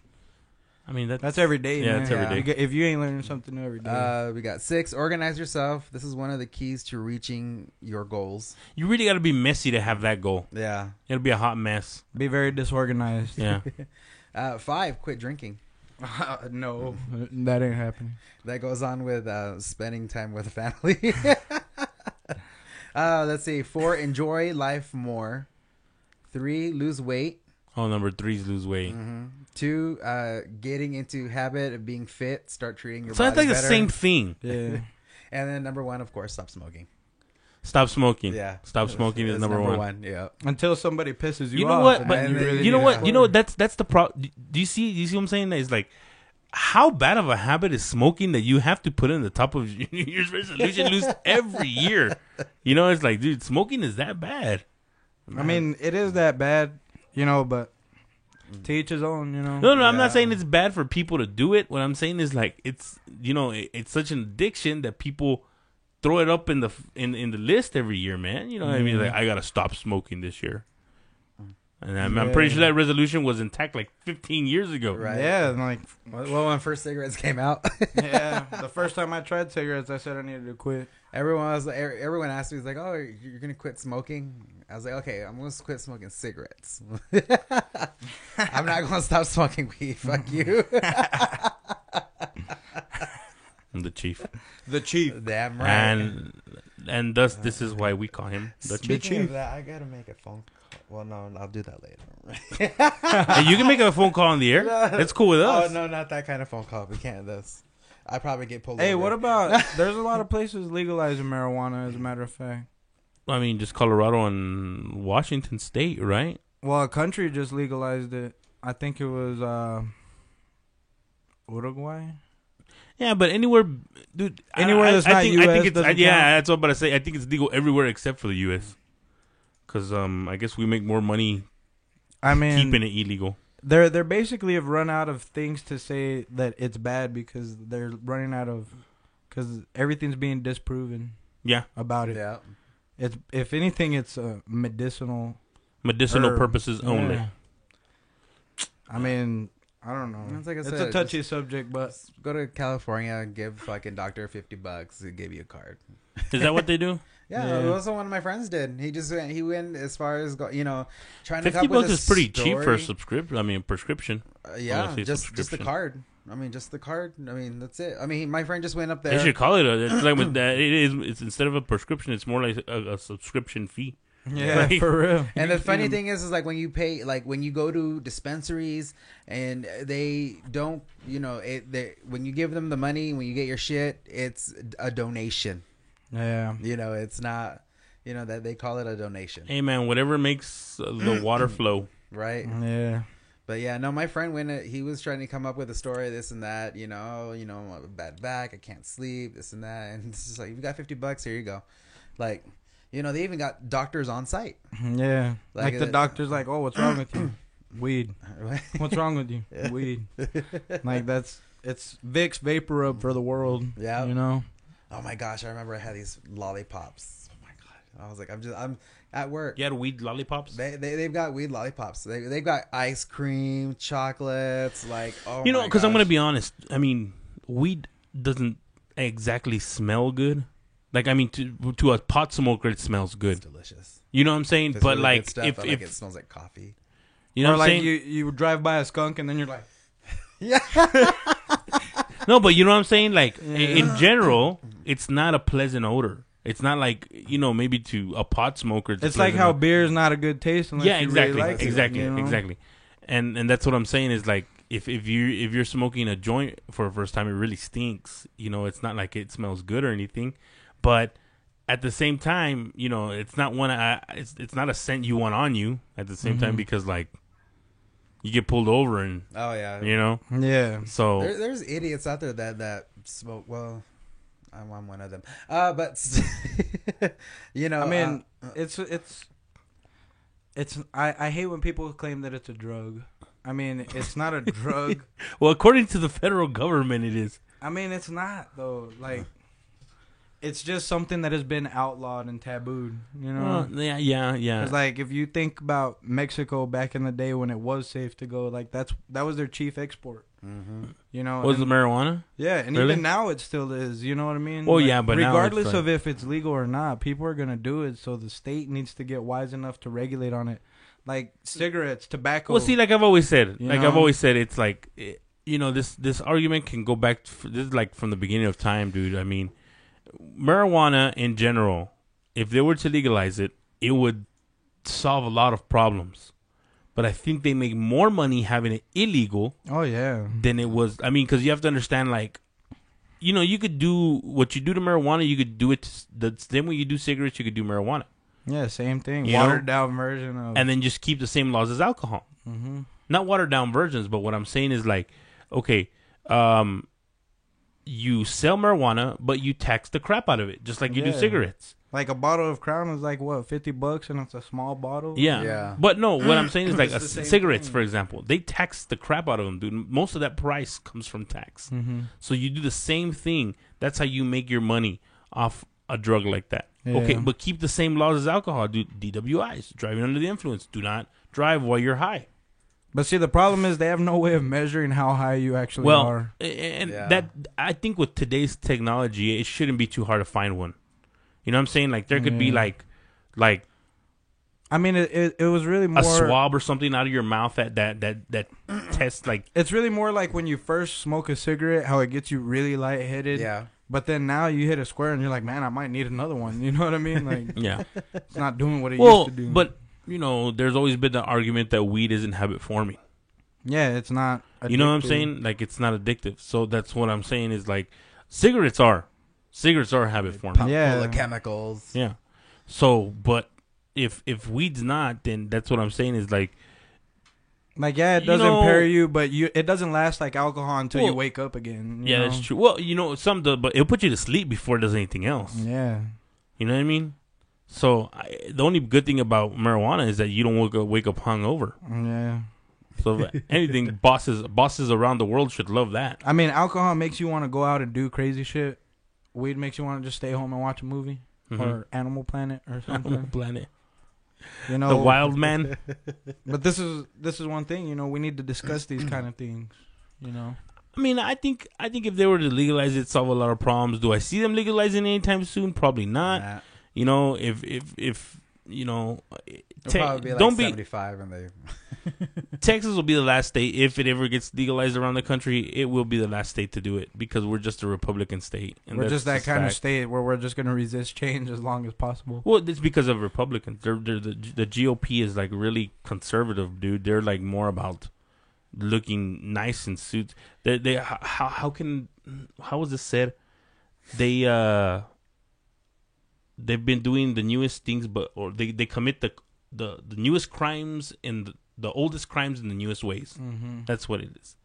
I mean, that's every day. Yeah, man. it's every day. If you ain't learning something new every day, We got 6, organize yourself. This is one of the keys to reaching your goals. You really got to be messy to have that goal. Yeah. It'll be a hot mess. be very disorganized. Yeah. 5, quit drinking. No, that ain't happening. That goes on with spending time with family. Let's see. 4, enjoy life more. 3, lose weight. Oh, number 3 is lose weight. 2, getting into habit of being fit. Start treating your So body that's like better. the same thing. Yeah. And then number 1, of course, stop smoking. Stop smoking. Yeah. Stop smoking is It's number one. Yeah. Until somebody pisses you, You know off. what? and But then really you know need what? to- You know that's the problem. Do you see what I'm saying? It's like, how bad of a habit is smoking that you have to put in the top of your New Year's resolution lose every year? You know, it's like, dude, smoking is that bad. I mean, it is that bad, but to each his own, No, I'm Yeah. not saying it's bad for people to do it. What I'm saying is like it's it's such an addiction that people throw it up in the list every year, man. You know what I mean? Like, I gotta stop smoking this year. And I'm pretty sure that resolution was intact like 15 years ago. Right. Yeah, and like, Well, when first cigarettes came out, yeah. The first time I tried cigarettes, I said I needed to quit. everyone asked me, he's like, "Oh, you're gonna quit smoking?" I was like, "Okay, I'm gonna quit smoking cigarettes. I'm not gonna stop smoking weed. Fuck you." I'm the chief. The chief. Damn right. And thus this is why we call him the chief. Speaking of that, I gotta make a phone call. Well, no, I'll do that later. Hey, you can make a phone call on the air. It's cool with us. Oh no, not that kind of phone call. We can't. This. I probably get pulled. Hey, over. what about? There's a lot of places legalizing marijuana. As a matter of fact, I mean, just Colorado and Washington State, right? well, a country just legalized it. I think it was Uruguay. Yeah, but anywhere, dude. Anywhere that's not I think US it's doesn't count? that's what I'm about to say. I think it's legal everywhere except for the U.S. Because I guess we make more money I mean, keeping it illegal. They're basically have run out of things to say that it's bad because they're running out of because everything's being disproven Yeah, about it. Yeah. It's if anything, it's medicinal herb. purposes only. Yeah. I mean, I don't know. It's like I It's said, a touchy subject, but Go to California, give fucking doctor $50, and give you a card. Is that what they do? Yeah, Yeah. that's what one of my friends did. He went as far as trying to $50 come up with a is pretty cheap for a story. prescription. Yeah, Honestly, just the subscription. card. I mean, just the card. I mean, that's it. I mean, my friend just went up They there. should call it it's like with that. It's instead of a prescription, it's more like a subscription fee. yeah, Like- for real. And the funny thing is like when you pay, like when you go to dispensaries and they don't, when you give them the money, when you get your shit, it's a donation. Yeah, It's not, that they call it a donation, Hey man, whatever makes the water flow. right? yeah. But yeah, no, my friend he was trying to come up with a story, this and that, I have a bad back, I can't sleep, this and that, and it's just like, you got $50, here you go. Like, they even got doctors on site. Yeah, Like like the doctor's like, "Oh, what's wrong with you? Weed. Right? What's wrong with you? Weed." Like it's Vicks Vapor Rub for the world. Yeah. Oh my gosh, I remember I had these lollipops. Oh my god, I was like, I'm at work. You had weed lollipops. They've got weed lollipops. They've got ice cream, chocolates, like Because I'm gonna be honest. I mean, weed doesn't exactly smell good. Like, I mean, to a pot smoker, it smells It's good. delicious. You know what I'm saying? It's But really like, good stuff. if I like it smells like coffee. you know Or what I'm like saying? you drive by a skunk and then you're like, Yeah. No, but you know what I'm saying? Like, in general, it's not a pleasant odor. It's not like, maybe to a pot smoker. it's like how beer's not a good taste unless Yeah, you exactly, really like exactly, it, you know? exactly. And that's what I'm saying is like, if you're smoking a joint for the first time, it really stinks. It's not like it smells good or anything, but at the same time, it's not it's not a scent you want on you at the same time because like you get pulled over and Oh yeah. Yeah. so There's idiots out there that smoke. Well, I'm one of them. But I mean, it's I hate when people claim that it's a drug. I mean, it's not a drug. Well, according to the federal government, it is. I mean, it's not though. Like, it's just something that has been outlawed and tabooed. You know? Yeah. Because like, if you think about Mexico back in the day when it was safe to go, like that was their chief export. Mm-hmm. You know, Was the marijuana? Yeah, and Really? even now it still is. You know what I mean? Well, Like, yeah, but now regardless it's like- of if it's legal or not, people are gonna do it. So the state needs to get wise enough to regulate on it, like cigarettes, tobacco. Well, see, like I've always said, You know? it's like, this argument can go back. This is like from the beginning of time, dude. I mean, marijuana in general, if they were to legalize it, it would solve a lot of problems. But I think they make more money having it illegal Oh yeah. than it was. I mean, because you have to understand, like, you could do what you do to marijuana. You could do it the same way you do cigarettes. You could do marijuana, Yeah, same thing. You know? Watered down version of. and then just keep the same laws as alcohol. Mm-hmm. Not watered down versions, but what I'm saying is like, okay, you sell marijuana, but you tax the crap out of it, just like you do Yeah. cigarettes. Like a bottle of Crown is like what, $50, and it's a small bottle. Yeah. Yeah. But no, what I'm saying is like It's the same cigarettes, thing. for example, they tax the crap out of them, dude. Most of that price comes from tax. Mm-hmm. So you do the same thing. That's how you make your money off a drug like that. Yeah. Okay, but keep the same laws as alcohol. Do DWIs, driving under the influence. Do not drive while you're high. But see, the problem is they have no way of measuring how high you actually Well, are. and Yeah. that I think with today's technology, it shouldn't be too hard to find one. You know what I'm saying? Like there could be Yeah. like I mean, it was really more a swab or something out of your mouth that tests like. It's really more like when you first smoke a cigarette, how it gets you really lightheaded. Yeah. But then now you hit a square and you're like, man, I might need another one. You know what I mean? Like, Yeah. it's not doing what it Well, used to do. but there's always been the argument that weed isn't habit forming. yeah, it's not. You know what I'm addictive. saying? Like it's not addictive. So that's what I'm saying is like cigarettes are habit forming. Pump Yeah. full of chemicals. Yeah. So, but if weed's not, then that's what I'm saying is like. Like, yeah, it You does know- impair you, but it doesn't last like alcohol until you Well, wake up again. you Yeah, know? that's true. Well, but it'll put you to sleep before it does anything else. Yeah. You know what I mean? So the only good thing about marijuana is that you don't wake up hungover. Yeah. So if anything, bosses around the world should love that. I mean, alcohol makes you want to go out and do crazy shit. Weed makes you want to just stay home and watch a movie or Animal Planet or something. Planet. You know, The wild man. But this is one thing. You know, we need to discuss these kind of things. You know. I mean, I think if they were to legalize it, solve a lot of problems. Do I see them legalizing it anytime soon? Probably not. Nah. You know, if It'll probably be like don't be 75 and they... Texas will be the last state if it ever gets legalized around the country. It will be the last state to do it because we're just a Republican state. And We're that's just that kind of fact. state where we're just going to resist change as long as possible. Well, it's because of Republicans. The GOP is like really conservative, dude. They're like more about looking nice in suits. How was this said? They've been doing the newest things, or they commit the newest crimes in the oldest crimes in the newest ways. Mm-hmm. That's what it is.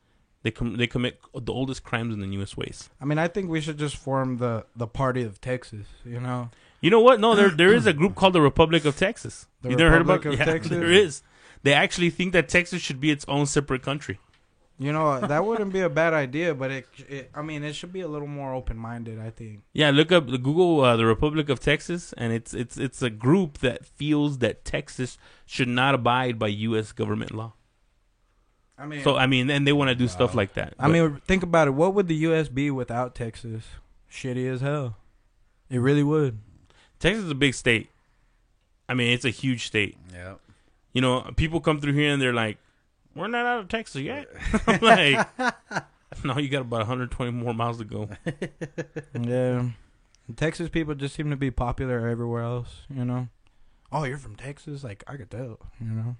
They commit the oldest crimes in the newest ways. I mean, I think we should just form the party of Texas. You know. You know what? No, there is a group called the Republic of Texas. The You never heard about Republic of Yeah, Texas? There is. They actually think that Texas should be its own separate country. You know, that wouldn't be a bad idea, but it should be a little more open-minded, I think. Yeah, look up Google the Republic of Texas, and it's a group that feels that Texas should not abide by U.S. government law. I mean, So I mean, and they want to do stuff like that. I mean, think about it. What would the U.S. be without Texas? Shitty as hell. It really would. Texas is a big state. I mean, it's a huge state. Yeah. You know, people come through here and they're like, "We're not out of Texas yet." I'm like, no, you got about 120 more miles to go. Yeah. Texas people just seem to be popular everywhere else, you know? Oh, you're from Texas? Like, I could tell, you know?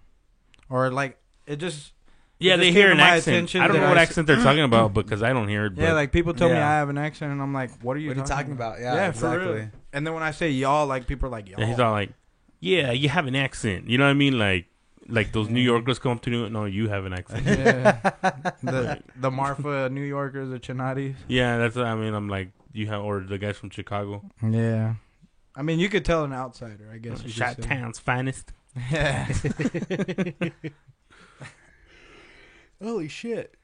Or, like, it just... Yeah, It they just hear came an to my accent. attention I don't know that what I accent they're talking about because I don't hear it. But Yeah, like, people tell me Yeah. I have an accent, and I'm like, what are you What are you talking about? Yeah, Yeah, exactly. for real. And then when I say y'all, like, people are like, y'all. and he's all like, "Yeah, you have an accent." You know what I mean? Like those New Yorkers come up to you. No, you have an accent. Yeah. the Marfa New Yorkers, the Chinatis. Yeah, that's what I mean. I'm like, you have, or the guys from Chicago. Yeah. I mean, you could tell an outsider, I guess. you could say. Chi-Town's finest. Yeah. Holy shit.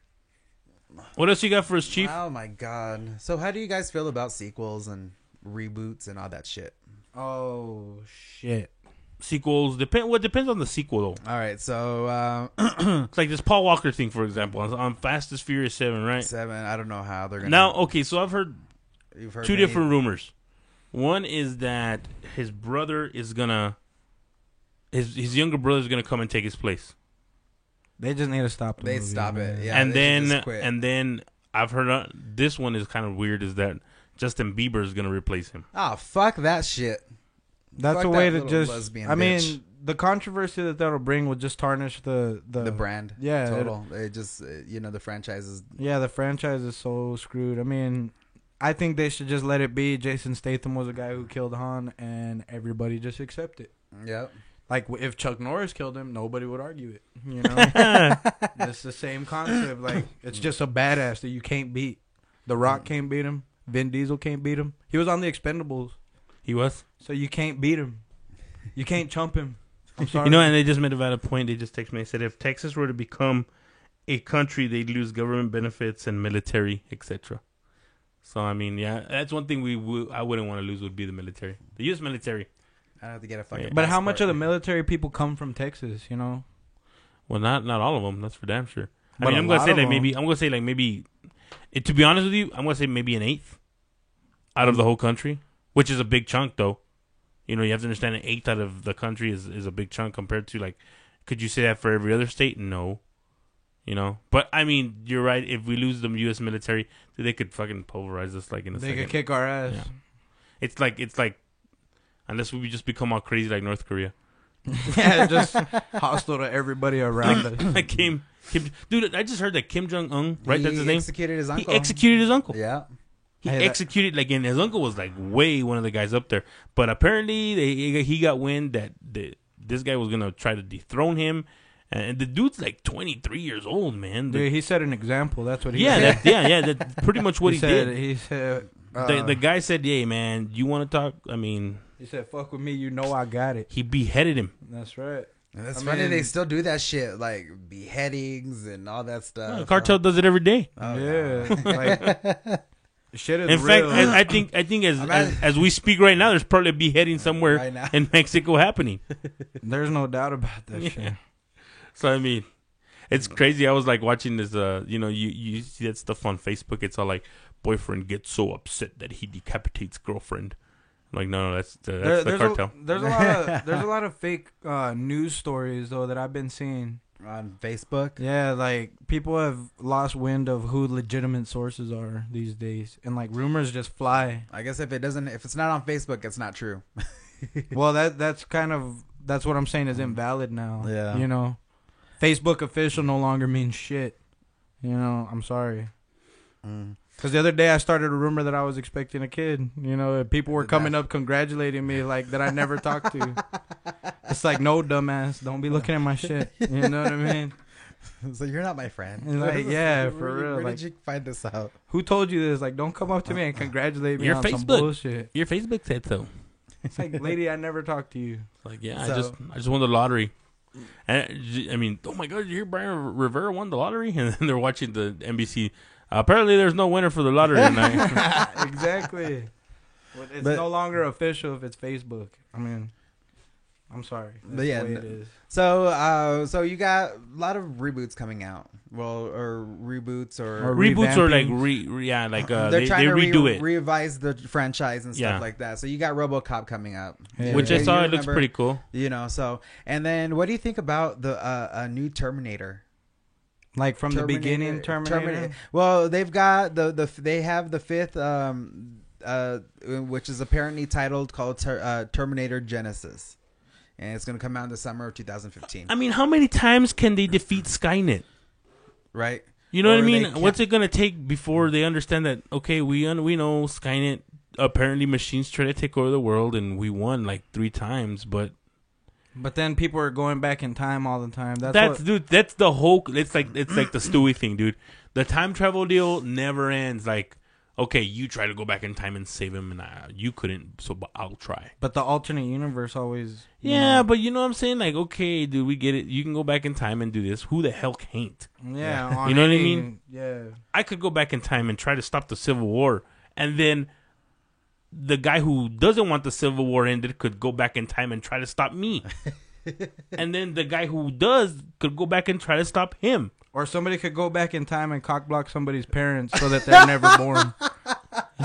What else you got for us, Chief? Oh my god. So how do you guys feel about sequels and reboots and all that shit? Oh shit. Sequels depend. What depends on the sequel though. All right, so It's like this Paul Walker thing, for example, on Fast and Furious 7, right? 7. I don't know how they're gonna. Now, okay, so I've heard You've heard two many- different rumors. One is that his brother is gonna, his younger brother is gonna come and take his place, They just need to stop the They movie, stop man. it. Yeah, and they should just quit. then I've heard this one is kind of weird. Is that Justin Bieber is gonna replace him? Oh, fuck that shit. That's Fuck a way that to little just. lesbian I mean, bitch. the controversy that that'll bring will just tarnish the brand. Yeah, Total. It just, the franchise is. Yeah, the franchise is so screwed. I mean, I think they should just let it be. Jason Statham was the guy who killed Han, and everybody just accept it. Yep. Like, if Chuck Norris killed him, nobody would argue it. You know? It's the same concept. Like, it's just a badass that you can't beat. The Rock can't beat him. Vin Diesel can't beat him. He was on the Expendables, He was. so you can't beat him. You can't chump him. I'm sorry. You know, and they just made a valid point. They just texted me. They said if Texas were to become a country, they'd lose government benefits and military, etc. So I mean, yeah, that's one thing I wouldn't want to lose would be the military, the U.S. military. I have to get a fucking. But how much of the passport. military people come from Texas, you know? Well, not all of them. That's for damn sure. I But mean, a I'm gonna lot say of like them- maybe. I'm gonna say like maybe. To be honest with you, I'm gonna say maybe an eighth out of the whole country, which is a big chunk, though. You know, you have to understand an eighth out of the country is a big chunk compared to like. Could you say that for every other state? No. You know, but I mean, you're right. If we lose the U.S. military, they could fucking pulverize us like in a They second. could kick our ass. Yeah. It's like, unless we just become all crazy like North Korea. Yeah, just hostile to everybody around us. Like Kim, dude, I just heard that Kim Jong Un, right? That's his name. Executed his uncle. He executed his uncle. Yeah. He Hey, that- executed and his uncle was like way one of the guys up there. But apparently he got wind that this guy was gonna try to dethrone him, and the dude's like 23 years old, man. Dude, he set an example. That's what he Yeah, said. that's pretty much what he said, did. He said, The guy said, "Yeah, man, you want to talk?" I mean, he said, "Fuck with me, you know I got it." he beheaded him. That's right. And that's I funny. mean- They still do that shit, like beheadings and all that stuff. Cartel does it every day. Oh, Yeah, like shit is In real. fact, I think as we speak right now, there's probably a beheading somewhere Right now. in Mexico happening. There's no doubt about that Yeah. shit. So I mean, it's crazy. I was like watching this. You see that stuff on Facebook. It's all like boyfriend gets so upset that he decapitates girlfriend. I'm like, no, that's the cartel. There's a lot of fake news stories though that I've been seeing. On Facebook. Yeah, like people have lost wind of who legitimate sources are these days, and like rumors just fly. I guess if it's not on Facebook, it's not true. Well, that's what I'm saying is invalid now. Yeah. You know, Facebook official no longer means shit. You know, I'm sorry. Because the other day I started a rumor that I was expecting a kid. You know, and people were coming up congratulating me like that I never talked to. It's like, no, dumbass, don't be looking at my shit. You know what I mean? So you're not my friend. And like, yeah, for real. Where Like, did you find this out? who told you this? Like, don't come up to me and congratulate me Your on some Facebook. bullshit. Your Facebook said so. It's like, lady, I never talked to you. Like, yeah, So- I just won the lottery. And I mean, oh my God, did you hear Brian Rivera won the lottery? And then they're watching the NBC. Apparently, there's no winner for the lottery tonight. Exactly. Well, it's But- no longer official if it's Facebook. I mean, I'm sorry. That's But yeah, the way no- it is. So you got a lot of reboots coming out. Well, or reboots or Or Reboots are like revamping. they're they trying to redo it, revise the franchise and stuff Yeah. like that. So you got RoboCop coming up, Yeah. which I You saw. It looks remember- pretty cool. You know, so and then what do you think about the a new Terminator? Like from the beginning, Terminator. Well, they've got they have the fifth, which is apparently called Terminator Genesis, and it's going to come out in the summer of 2015. I mean, how many times can they defeat Skynet? Right? You know what I Or mean? they can't- What's it gonna take before they understand that? Okay, we know Skynet. Apparently, machines try to take over the world, and we won like 3 times. But But then people are going back in time all the time. that's dude. That's the whole. It's like the Stewie thing, dude. The time travel deal never ends. Like, okay, you try to go back in time and save him, and you couldn't, so but I'll try. But the alternate universe always. Yeah, but you know what I'm saying? Like, okay, dude, we get it. You can go back in time and do this. Who the hell can't? Yeah. You know what I mean? Yeah. I could go back in time and try to stop the Civil War, and then the guy who doesn't want the Civil War ended could go back in time and try to stop me. And then the guy who does could go back and try to stop him. Or somebody could go back in time and cockblock somebody's parents so that they're never born.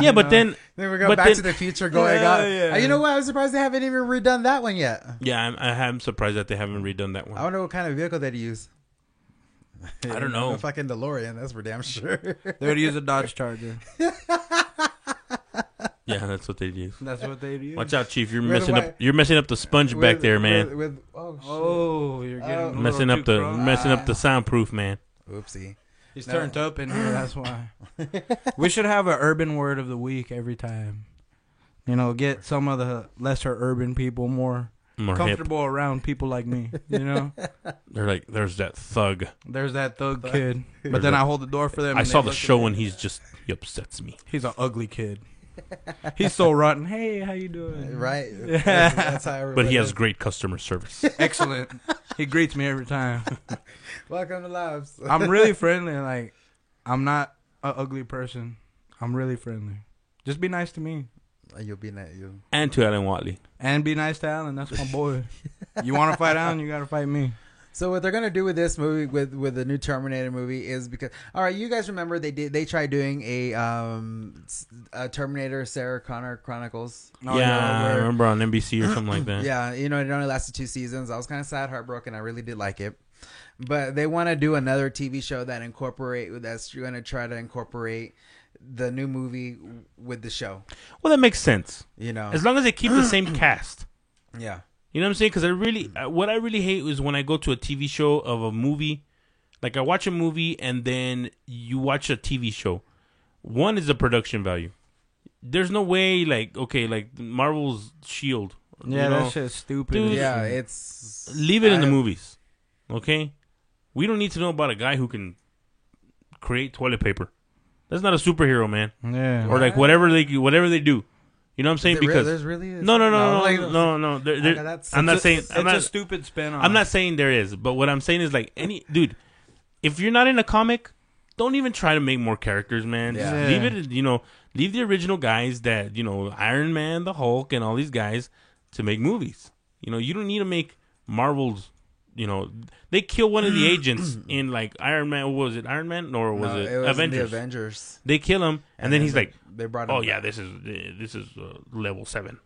Yeah, but then we go but Back then- to the Future going Yeah, on. yeah. You know what? I was surprised they haven't even redone that one yet. yeah, I'm surprised that they haven't redone that I one. wonder what kind of vehicle they'd use. I don't know. A fucking DeLorean, that's for damn sure. They would use a Dodge Charger. Yeah, that's what they use. That's what they'd use. Watch out, Chief! You're With messing what? up. You're messing up the sponge back there, man. Oh, shit. Oh, you're getting a little Messing up too the close. messing up the soundproof, man. Oopsie. He's No. turned up in here. That's why. We should have an urban word of the week every time. You know, get some of the lesser urban people more More hip. comfortable around people like me. You know, They're like, there's that thug. there's that thug kid, but then I hold the door for them. I and saw they the look show at and me. he upsets me. He's an ugly kid. He's so rotten. Hey, how you doing? Right? Yeah. That's how everybody But he has is. great customer service. Excellent. He greets me every time. Welcome to Labs. I'm really friendly. Like, I'm not an ugly person. I'm really friendly. Just be nice to me. You'll be nice. You. And to Alan Watley. And be nice to Alan. That's my boy. You want to fight Alan, you got to fight me. So what they're gonna do with this movie, with the new Terminator movie, is because all right, you guys remember they tried doing a Terminator Sarah Connor Chronicles. Oh, yeah, I where- remember on NBC or something like that. Yeah, you know, it only lasted 2 seasons. I was kind of sad, heartbroken. I really did like it, but they want to do another TV show that's going to try to incorporate the new movie with the show. Well, that makes sense. You know, As long as they keep the same cast. yeah, You know what I'm saying? Because what I really hate is when I go to a TV show of a movie. Like, I watch a movie and then you watch a TV show. One is the production value. There's no way, like, okay, like Marvel's Shield. Yeah, you know, that shit's stupid. Dude, yeah. It's leave it in the movies. Okay? We don't need to know about a guy who can create toilet paper. That's not a superhero, man. Yeah. Or like whatever they do. You know what I'm saying? Because there's really no. like- No. that's- I'm not saying. It's I'm a not. stupid spin on. I'm not saying there is. But what I'm saying is like any dude. If you're not in a comic, don't even try to make more characters, man. Just Yeah. leave it. Leave the original guys that Iron Man, the Hulk, and all these guys to make movies. You don't need to make Marvel's. They kill one of the agents in like Iron Man. What was it Iron Man or was it was Avengers? The Avengers. They kill him, and then he's like, they brought him "Oh yeah, back. this is level 7."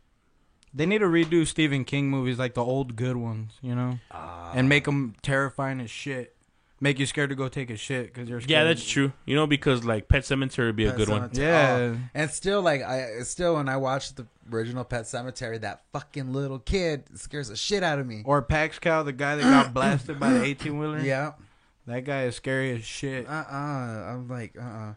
They need to redo Stephen King movies like the old good ones, and make them terrifying as shit. Make you scared to go take a shit because you're scared. Yeah, that's true. Because like Pet Sematary would be a Pet good one. Sematary. Yeah. Oh, and still, like, when I watched the original Pet Cemetery, that fucking little kid scares the shit out of me. Or Pax Cow, the guy that got blasted by the 18-wheeler. Yeah. That guy is scary as shit. I'm like, Oh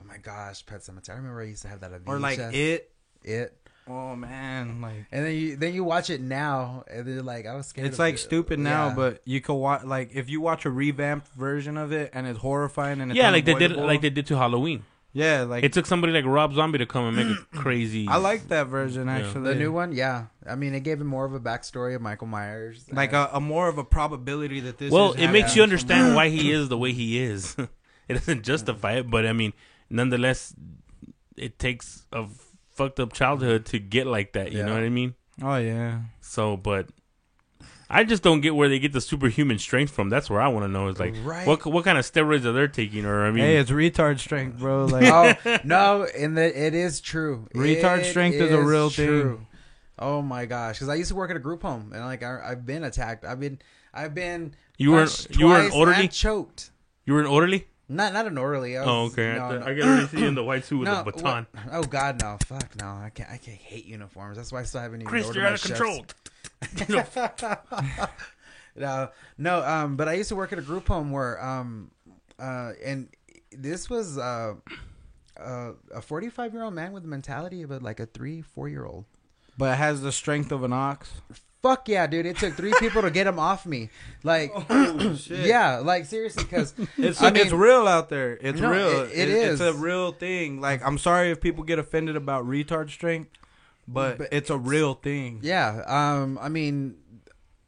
my gosh, Pet Cemetery. I remember I used to have that. Or like VHS. It. Oh man, like And then you watch it now, and then like I was scared. it's of like it. stupid now, Yeah. but you could watch like if you watch a revamped version of it and it's horrifying and it's Yeah, unavoidable. like they did to Halloween. Yeah, like It took somebody like Rob Zombie to come and make it crazy. I like that version actually. the new one. Yeah, I mean, it gave him more of a backstory of Michael Myers. like a more of a probability that this. Well, is it makes happening you understand why he is the way he is. It doesn't justify it, but I mean, nonetheless, it takes a fucked up childhood to get like that. You know what I mean? Oh yeah. So, but I just don't get where they get the superhuman strength from. That's where I want to know is like, Right. what kind of steroids are they taking? Or I mean, Hey, it's retard strength, bro. Like Oh no, it is true. Retard It strength is a real thing. Oh my gosh, because I used to work at a group home, and like I've been attacked. I've been You were- punched you were an twice orderly? and choked. you were an orderly. Not an orderly. I Oh, was, okay. No, I can already see you in the white suit with a what- baton. Oh God, no! Fuck no! I can't hate uniforms. That's why I still haven't even. Chris, ordered you're my out of chefs. control. No. But I used to work at a group home where and this was a 45-year-old man with the mentality of like a 3-4-year-old. But it has the strength of an ox. Fuck yeah, dude! It took 3 people to get him off me. Like, Oh, shit. yeah, like seriously, because It's real out there. It's No, real. it is. It's a real thing. Like, I'm sorry if people get offended about retard strength, but it's a real thing. yeah, I mean,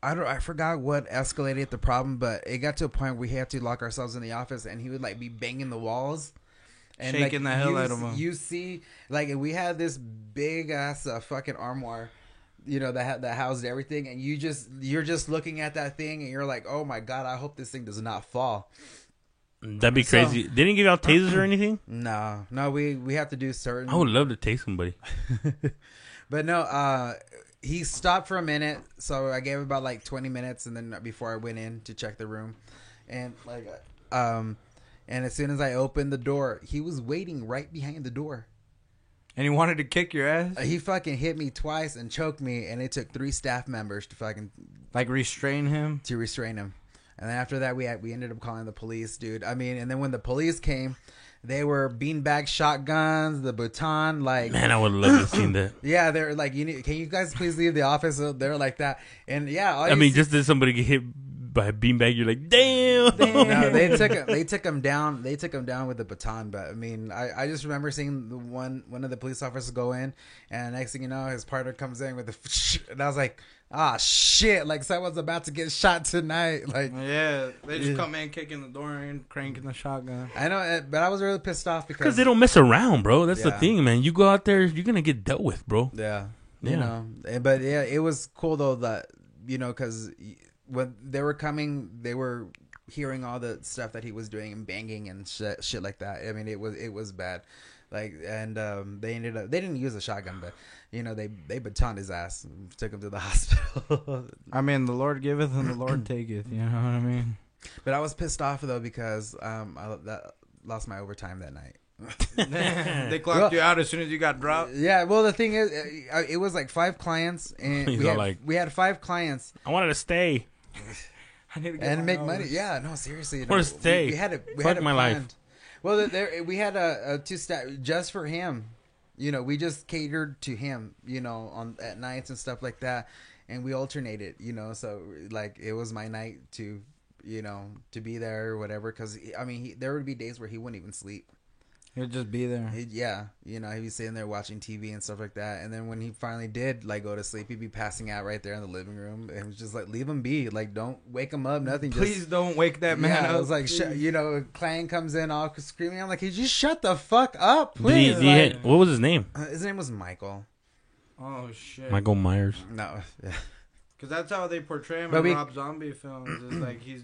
I forgot what escalated the problem, but it got to a point where we had to lock ourselves in the office, and he would like be banging the walls. And Shaking the hell out of him. You see, like we had this big ass fucking armoire, you know, that housed everything, and you're just looking at that thing, and you're like, oh my god, I hope this thing does not fall. That'd be crazy. They didn't give out tasers or anything? No, we have to do certain. I would love to tase somebody. But no, he stopped for a minute, so I gave him about like 20 minutes, and then before I went in to check the room, and like, and as soon as I opened the door, he was waiting right behind the door. And he wanted to kick your ass? He fucking hit me twice and choked me, and it took 3 staff members to fucking Like, restrain him? to restrain him. And then after that, we ended up calling the police, dude. I mean, and then when the police came, they were beanbag shotguns, the baton, like Man, I would love to have seen that. yeah, they're like, can you guys please leave the office? So they're like that, and yeah, all I you mean, see- just did somebody get hit by a beanbag, you're like, damn. no, they took him down. They took him down with the baton. But I mean, I just remember seeing the one of the police officers go in, and next thing you know, his partner comes in with the, and I was like, ah, shit! Like someone's about to get shot tonight. Like, Yeah, they just come in, kicking the door in, cranking the shotgun. I know, but I was really pissed off Because because they don't mess around, bro. That's the Yeah. thing, man. You go out there, you're going to get dealt with, bro. yeah, Yeah. you know, but yeah, it was cool though that because when they were coming, they were hearing all the stuff that he was doing and banging and shit like that. I mean, it was bad. Like, and they didn't use a shotgun, but you know, they batoned his ass and took him to the hospital. I mean, the Lord giveth and the Lord taketh. You know what I mean? But I was pissed off though because I lost my overtime that night. They clocked you out as soon as you got dropped. Yeah, well, the thing is, it was like 5 clients, and He's all like- we had 5 clients I wanted to stay. I need to get and my make hours. money. Yeah, no, seriously, you Or know, stay. We had it. We Fuck had it my life. planned. Well, we had a 2 staff just for him. You know, we just catered to him. You know, at nights and stuff like that, and we alternated. You know, so like it was my night to, you know, to be there or whatever. Because I mean, there would be days where he wouldn't even sleep. He'll just be there. Yeah, you know, he'd be sitting there watching TV and stuff like that. And then when he finally did like go to sleep, he'd be passing out right there in the living room. And it was just like, leave him be. Like, don't wake him up. Nothing. Please Just, don't wake that man yeah, up. I was like, you know, Clang comes in all screaming. I'm like, could you shut the fuck up, Did please? he what was his name? His name was Michael. Oh shit! Michael Myers. No, yeah. Because that's how they portray him But in Rob Zombie films. It's like he's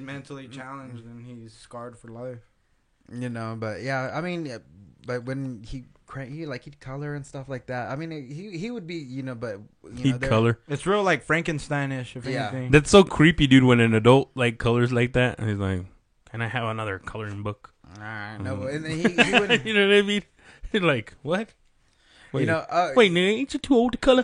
mentally challenged and he's scarred for life. You know, but yeah, I mean, but when he'd color and stuff like that. I mean, he would be, you know, but you know, He'd color. It's real like Frankenstein-ish, if Yeah. anything. That's so creepy, dude, when an adult like colors like that. And he's like, can I have another coloring book? No, and then he would. You know what I mean? You're like, what? Wait, You know, wait, nigga, ain't you too old to color?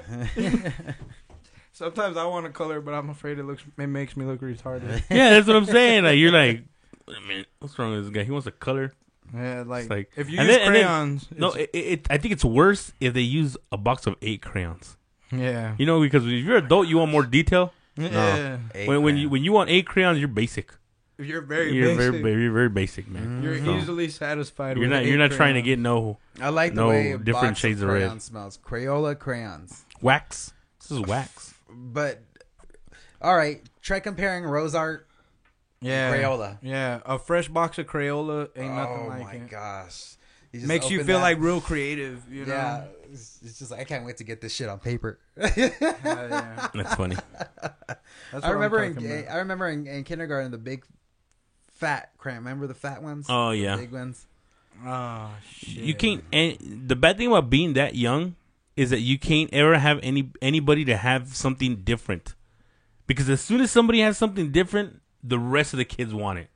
Sometimes I want to color, but I'm afraid it makes me look retarded. Yeah, that's what I'm saying. Like, you're like, wait a minute, what's wrong with this guy? He wants to color. Yeah, It's like, if you and use then- and then- crayons, No, I think it's worse if they use a box of 8 crayons. yeah, You know, because if you're an adult, you want more detail. yeah. When you want 8 crayons, you're basic. You're very You're basic. very basic, man. You're So, easily satisfied. You're with not 8 trying to crayons. get no I like the No, way a different box shades of of red. crayon smells. Crayola crayons. wax. This is wax. But all right, try comparing Rose Art Yeah, and Crayola. Yeah, a fresh box of Crayola ain't nothing Oh like my it. gosh, just Makes you open feel that- like real creative, you know? Yeah, it's just like I can't wait to get this shit on paper. Yeah. That's funny. That's what I remember I'm talking about. in kindergarten the big fat crayon. Remember the fat ones? Oh The yeah. big ones. Oh shit! You can't. And the bad thing about being that young is that you can't ever have anybody to have something different, because as soon as somebody has something different, the rest of the kids want it.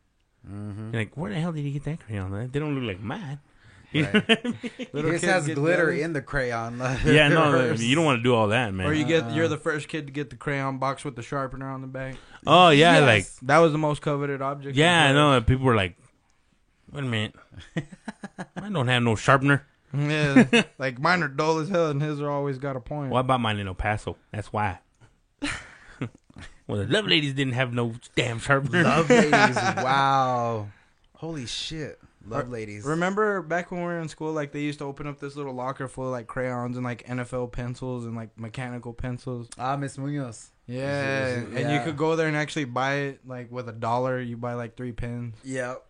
You're like, where the hell did he get that crayon? They don't look like mine. You know Right. what I mean? Little This kids has get glitter jealous. in the crayon. Yeah, no, you don't want to do all that, man. Or you're the first kid to get the crayon box with the sharpener on the back. Oh yeah, Yes. like That was the most coveted object. yeah, I before. know. People were like, wait a minute, I don't have no sharpener. Yeah, like mine are dull as hell, and his are always got a point. What about mine in El Paso? That's why. Well, the love ladies didn't have no damn sharpener. Love ladies. Wow. Holy shit. Love ladies. Remember back when we were in school, like they used to open up this little locker full of like crayons and like NFL pencils and like mechanical pencils. Ah, Miss Munoz. Yeah, and you could go there and actually buy it like with $1. You buy like 3 pens. Yep.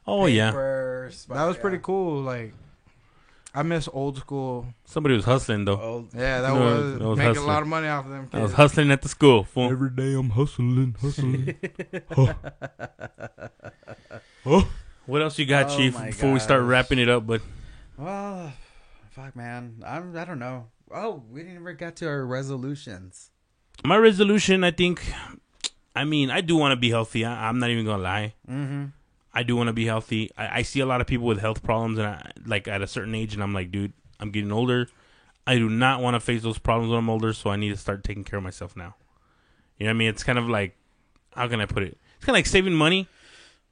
Oh yeah, Papers, That was pretty cool. Like, I miss old school. somebody was hustling though. Old. Yeah, that No, was that was making hustling. a lot of money off of them I was kids. hustling at the school. Fool. Every day I'm hustling. What else you got, Oh Chief? my Before we start gosh. wrapping it up, but Well, fuck, man. I don't know. Oh, we didn't ever get to our resolutions. my resolution, I think, I mean, I do want to be healthy. I'm not even gonna lie. Mm-hmm. I do want to be healthy. I see a lot of people with health problems, and I, like at a certain age, and I'm like, dude, I'm getting older. I do not want to face those problems when I'm older, so I need to start taking care of myself now. You know what I mean? It's kind of like, how can I put it? It's kind of like saving money.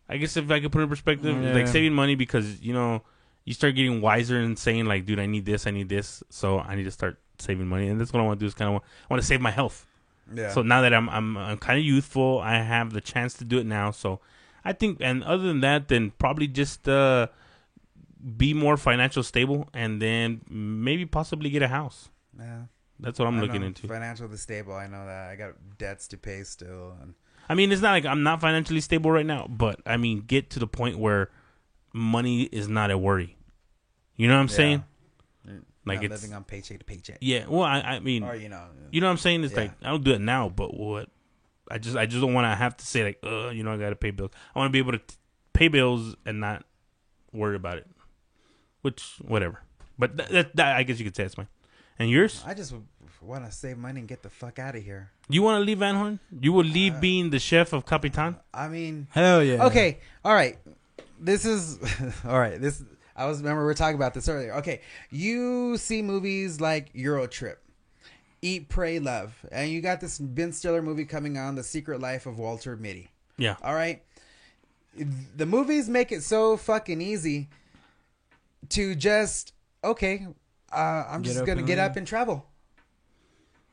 I guess if I could put it in perspective, it's like Yeah. saving money because, you know, you start getting wiser and saying like, dude, I need this, so I need to start saving money. And that's what I want to do is kind of I want to save my health. Yeah. So now that I'm kind of youthful, I have the chance to do it now. So I think, and other than that, then probably just be more financial stable, and then maybe possibly get a house. yeah. That's what I'm I looking know, into. Financially stable. I know that. I got debts to pay still. And I mean, it's not like I'm not financially stable right now, but I mean, get to the point where money is not a worry. You know what I'm saying? Like not it's living on paycheck to paycheck. yeah. Well, I mean, Or you know. you know what I'm saying? It's Yeah. like I don't do it now, but what? I just don't want to have to say like, you know, I got to pay bills. I want to be able to pay bills and not worry about it. Which whatever. But that I guess you could say it's mine. And yours? I just want to save money and get the fuck out of here. You want to leave Van Horn? You will leave being the chef of Capitan? I mean, Hell yeah. okay, all right. This is all right. This remember we were talking about this earlier. Okay, you see movies like Euro Trip, Eat, Pray, Love, and you got this Ben Stiller movie coming on, The Secret Life of Walter Mitty. Yeah. All right, the movies make it so fucking easy to just okay. I'm Get just up gonna and get leave. up and travel.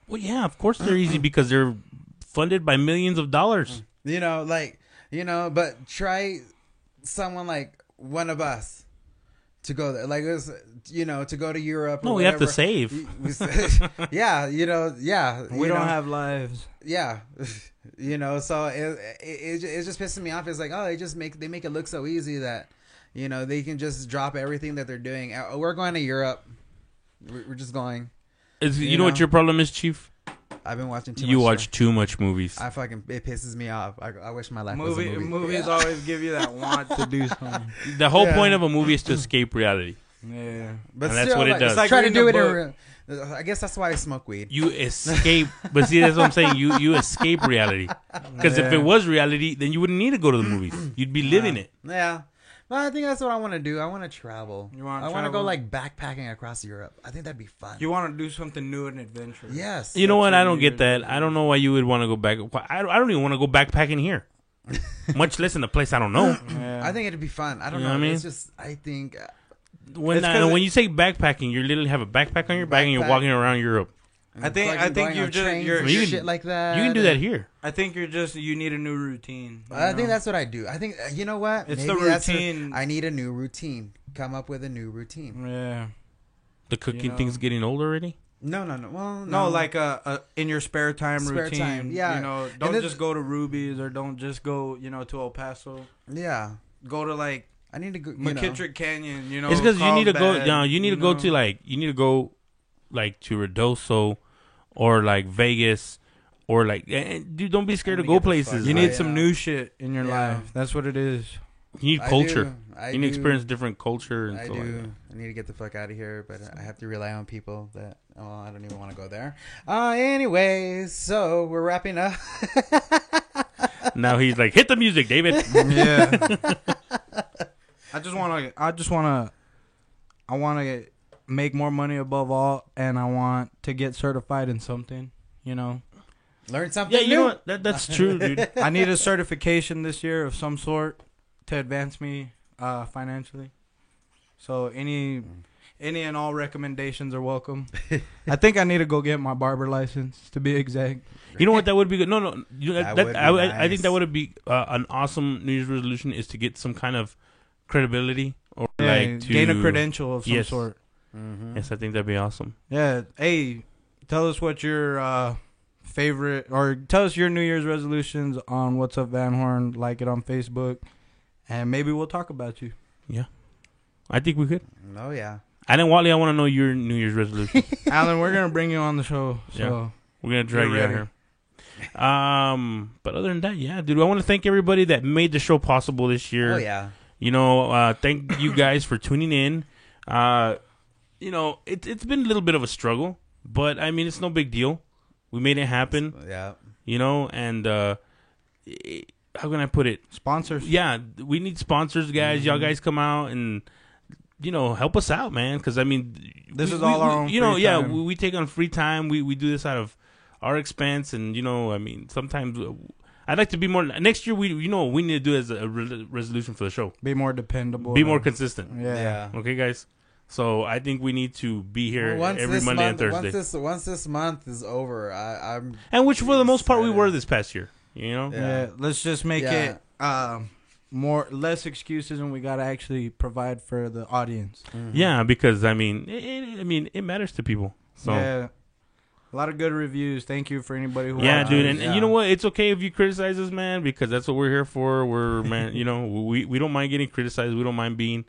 Well, yeah, of course they're easy because they're funded by millions of dollars. You know, like, you know, but try someone like one of us to go there. Like, us, you know, to go to Europe. Or No, we have to whatever. save. Yeah, you know, yeah. We you don't know, have lives. Yeah. You know, so it just pisses me off. It's like, oh, they make it look so easy that, you know, they can just drop everything that they're doing. We're going to Europe. We're just going. You know what your problem is, Chief? I've been watching too much. You watch too much movies. It pisses me off. I wish my life was a movie. Movies always give you that want to do something. The whole Yeah. point of a movie is to escape reality. Yeah. But And that's still, what it like, does. it's like It's try like to do it. reading I guess that's why I smoke weed. You escape, but see, that's what I'm saying. You escape reality. Because if Yeah. it was reality, then you wouldn't need to go to the movies. You'd be living it. Yeah. Well, I think that's what I want to do. I want to travel. You wanna I want to go travel? like backpacking across Europe. I think that'd be fun. You want to do something new and adventurous. Yes. You know what? That's I don't what get you're- that. I don't know why you would want to go back. I don't even want to go backpacking here. Much less in a place I don't know. Yeah. I think it'd be fun. I don't You know. know what I mean? It's just I think When It's 'cause when you say backpacking, you literally have a backpack on your back and you're Backpack. walking around Europe. I think fucking going you've on just trains you're and You can- shit like that. You can do that here. I think you need a new routine. you I think know? that's what I do. I think you know what? It's Maybe the that's routine. I need a new routine. Come up with a new routine. Yeah. The cooking You know. thing's getting old already. No. Well, No, like in your spare time Spare routine. time, yeah. You know, And don't then- just go to Ruby's or don't just go, to El Paso. yeah. Go to like I need to go. McKittrick Canyon. You know, It's because you need to go. Carlsbad, No, you need to go to to Redoso, or like Vegas, or like. Dude, don't be scared to Let me go get the places. fuck You out. need Yeah. some new shit in your Yeah. life. That's what it is. You need I culture. do. I You need to do. experience different culture and I stuff do. like that. I need to get the fuck out of here, but I have to rely on people that. Oh, I don't even want to go there. Anyways, so we're wrapping up. Now he's like, hit the music, David. Yeah. I want to make more money above all, and I want to get certified in something. Learn something Yeah, you new. know what? That's true, dude. I need a certification this year of some sort to advance me financially. So Any and all recommendations are welcome. I think I need to go get my barber license, to be exact. You know what? That would be good. No. That would be I nice. think that would be an awesome New Year's resolution is to get some kind of credibility or Yeah, like to gain a credential of some Yes. sort. Mm-hmm. Yes, I think that'd be awesome. Yeah. Hey, tell us what your favorite, or tell us your New Year's resolutions on What's Up Van Horn. Like it on Facebook, and maybe we'll talk about you. I think we could. Oh yeah. And Wally, I want to know your New Year's resolution. Alan, we're gonna bring you on the show. So We're gonna drag Get you out ready. here. But other than that, yeah, dude, I want to thank everybody that made the show possible this year. Oh yeah. You know, thank you guys for tuning in. You know, it's been a little bit of a struggle, but I mean, it's no big deal. We made it happen. Yeah. You know, and how can I put it? sponsors. Yeah, we need sponsors, guys. Y'all guys come out and help us out, man. Because I mean, This is all our own You know, free yeah, time. we take on free time. We do this out of our expense, and I mean, sometimes I'd like to be more. Next year, we what we need to do as a resolution for the show. Be more dependable. Be more consistent. Yeah. Okay, guys. So I think we need to be here Once every this Monday month, and Thursday. Once this month is over, I'm And which, for the most part, we excited. were this past year. You know. Yeah. Let's just make Yeah. it less excuses, and we gotta actually provide for the audience. Yeah, because I mean, it matters to people. So. Yeah. A lot of good reviews. Thank you for anybody who Yeah, watches. dude, and Yeah. you know what? It's okay if you criticize us, man, because that's what we're here for. We're man, we don't mind getting criticized. We don't mind being,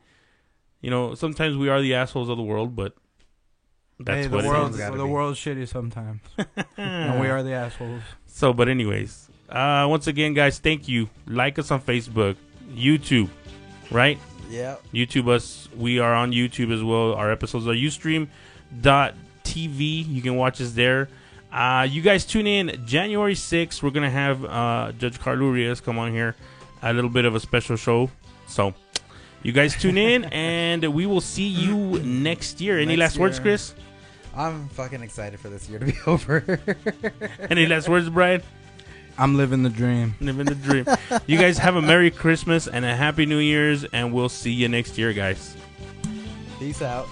sometimes we are the assholes of the world, but that's Hey, what the it world's, is. Gotta the be. world's shitty sometimes, and we are the assholes. So, but anyways, once again, guys, thank you. Like us on Facebook, YouTube, right? yeah. YouTube us. We are on YouTube as well. Our episodes are ustream.tv. You can watch us there. You guys tune in January 6th. We're going to have Judge Carlo Urias come on here. A little bit of a special show. So, you guys tune in, and we will see you next year. Any Next last words, year. Chris? I'm fucking excited for this year to be over. Any last words, Brian? I'm living the dream. Living the dream. You guys have a Merry Christmas and a Happy New Year's, and we'll see you next year, guys. Peace out.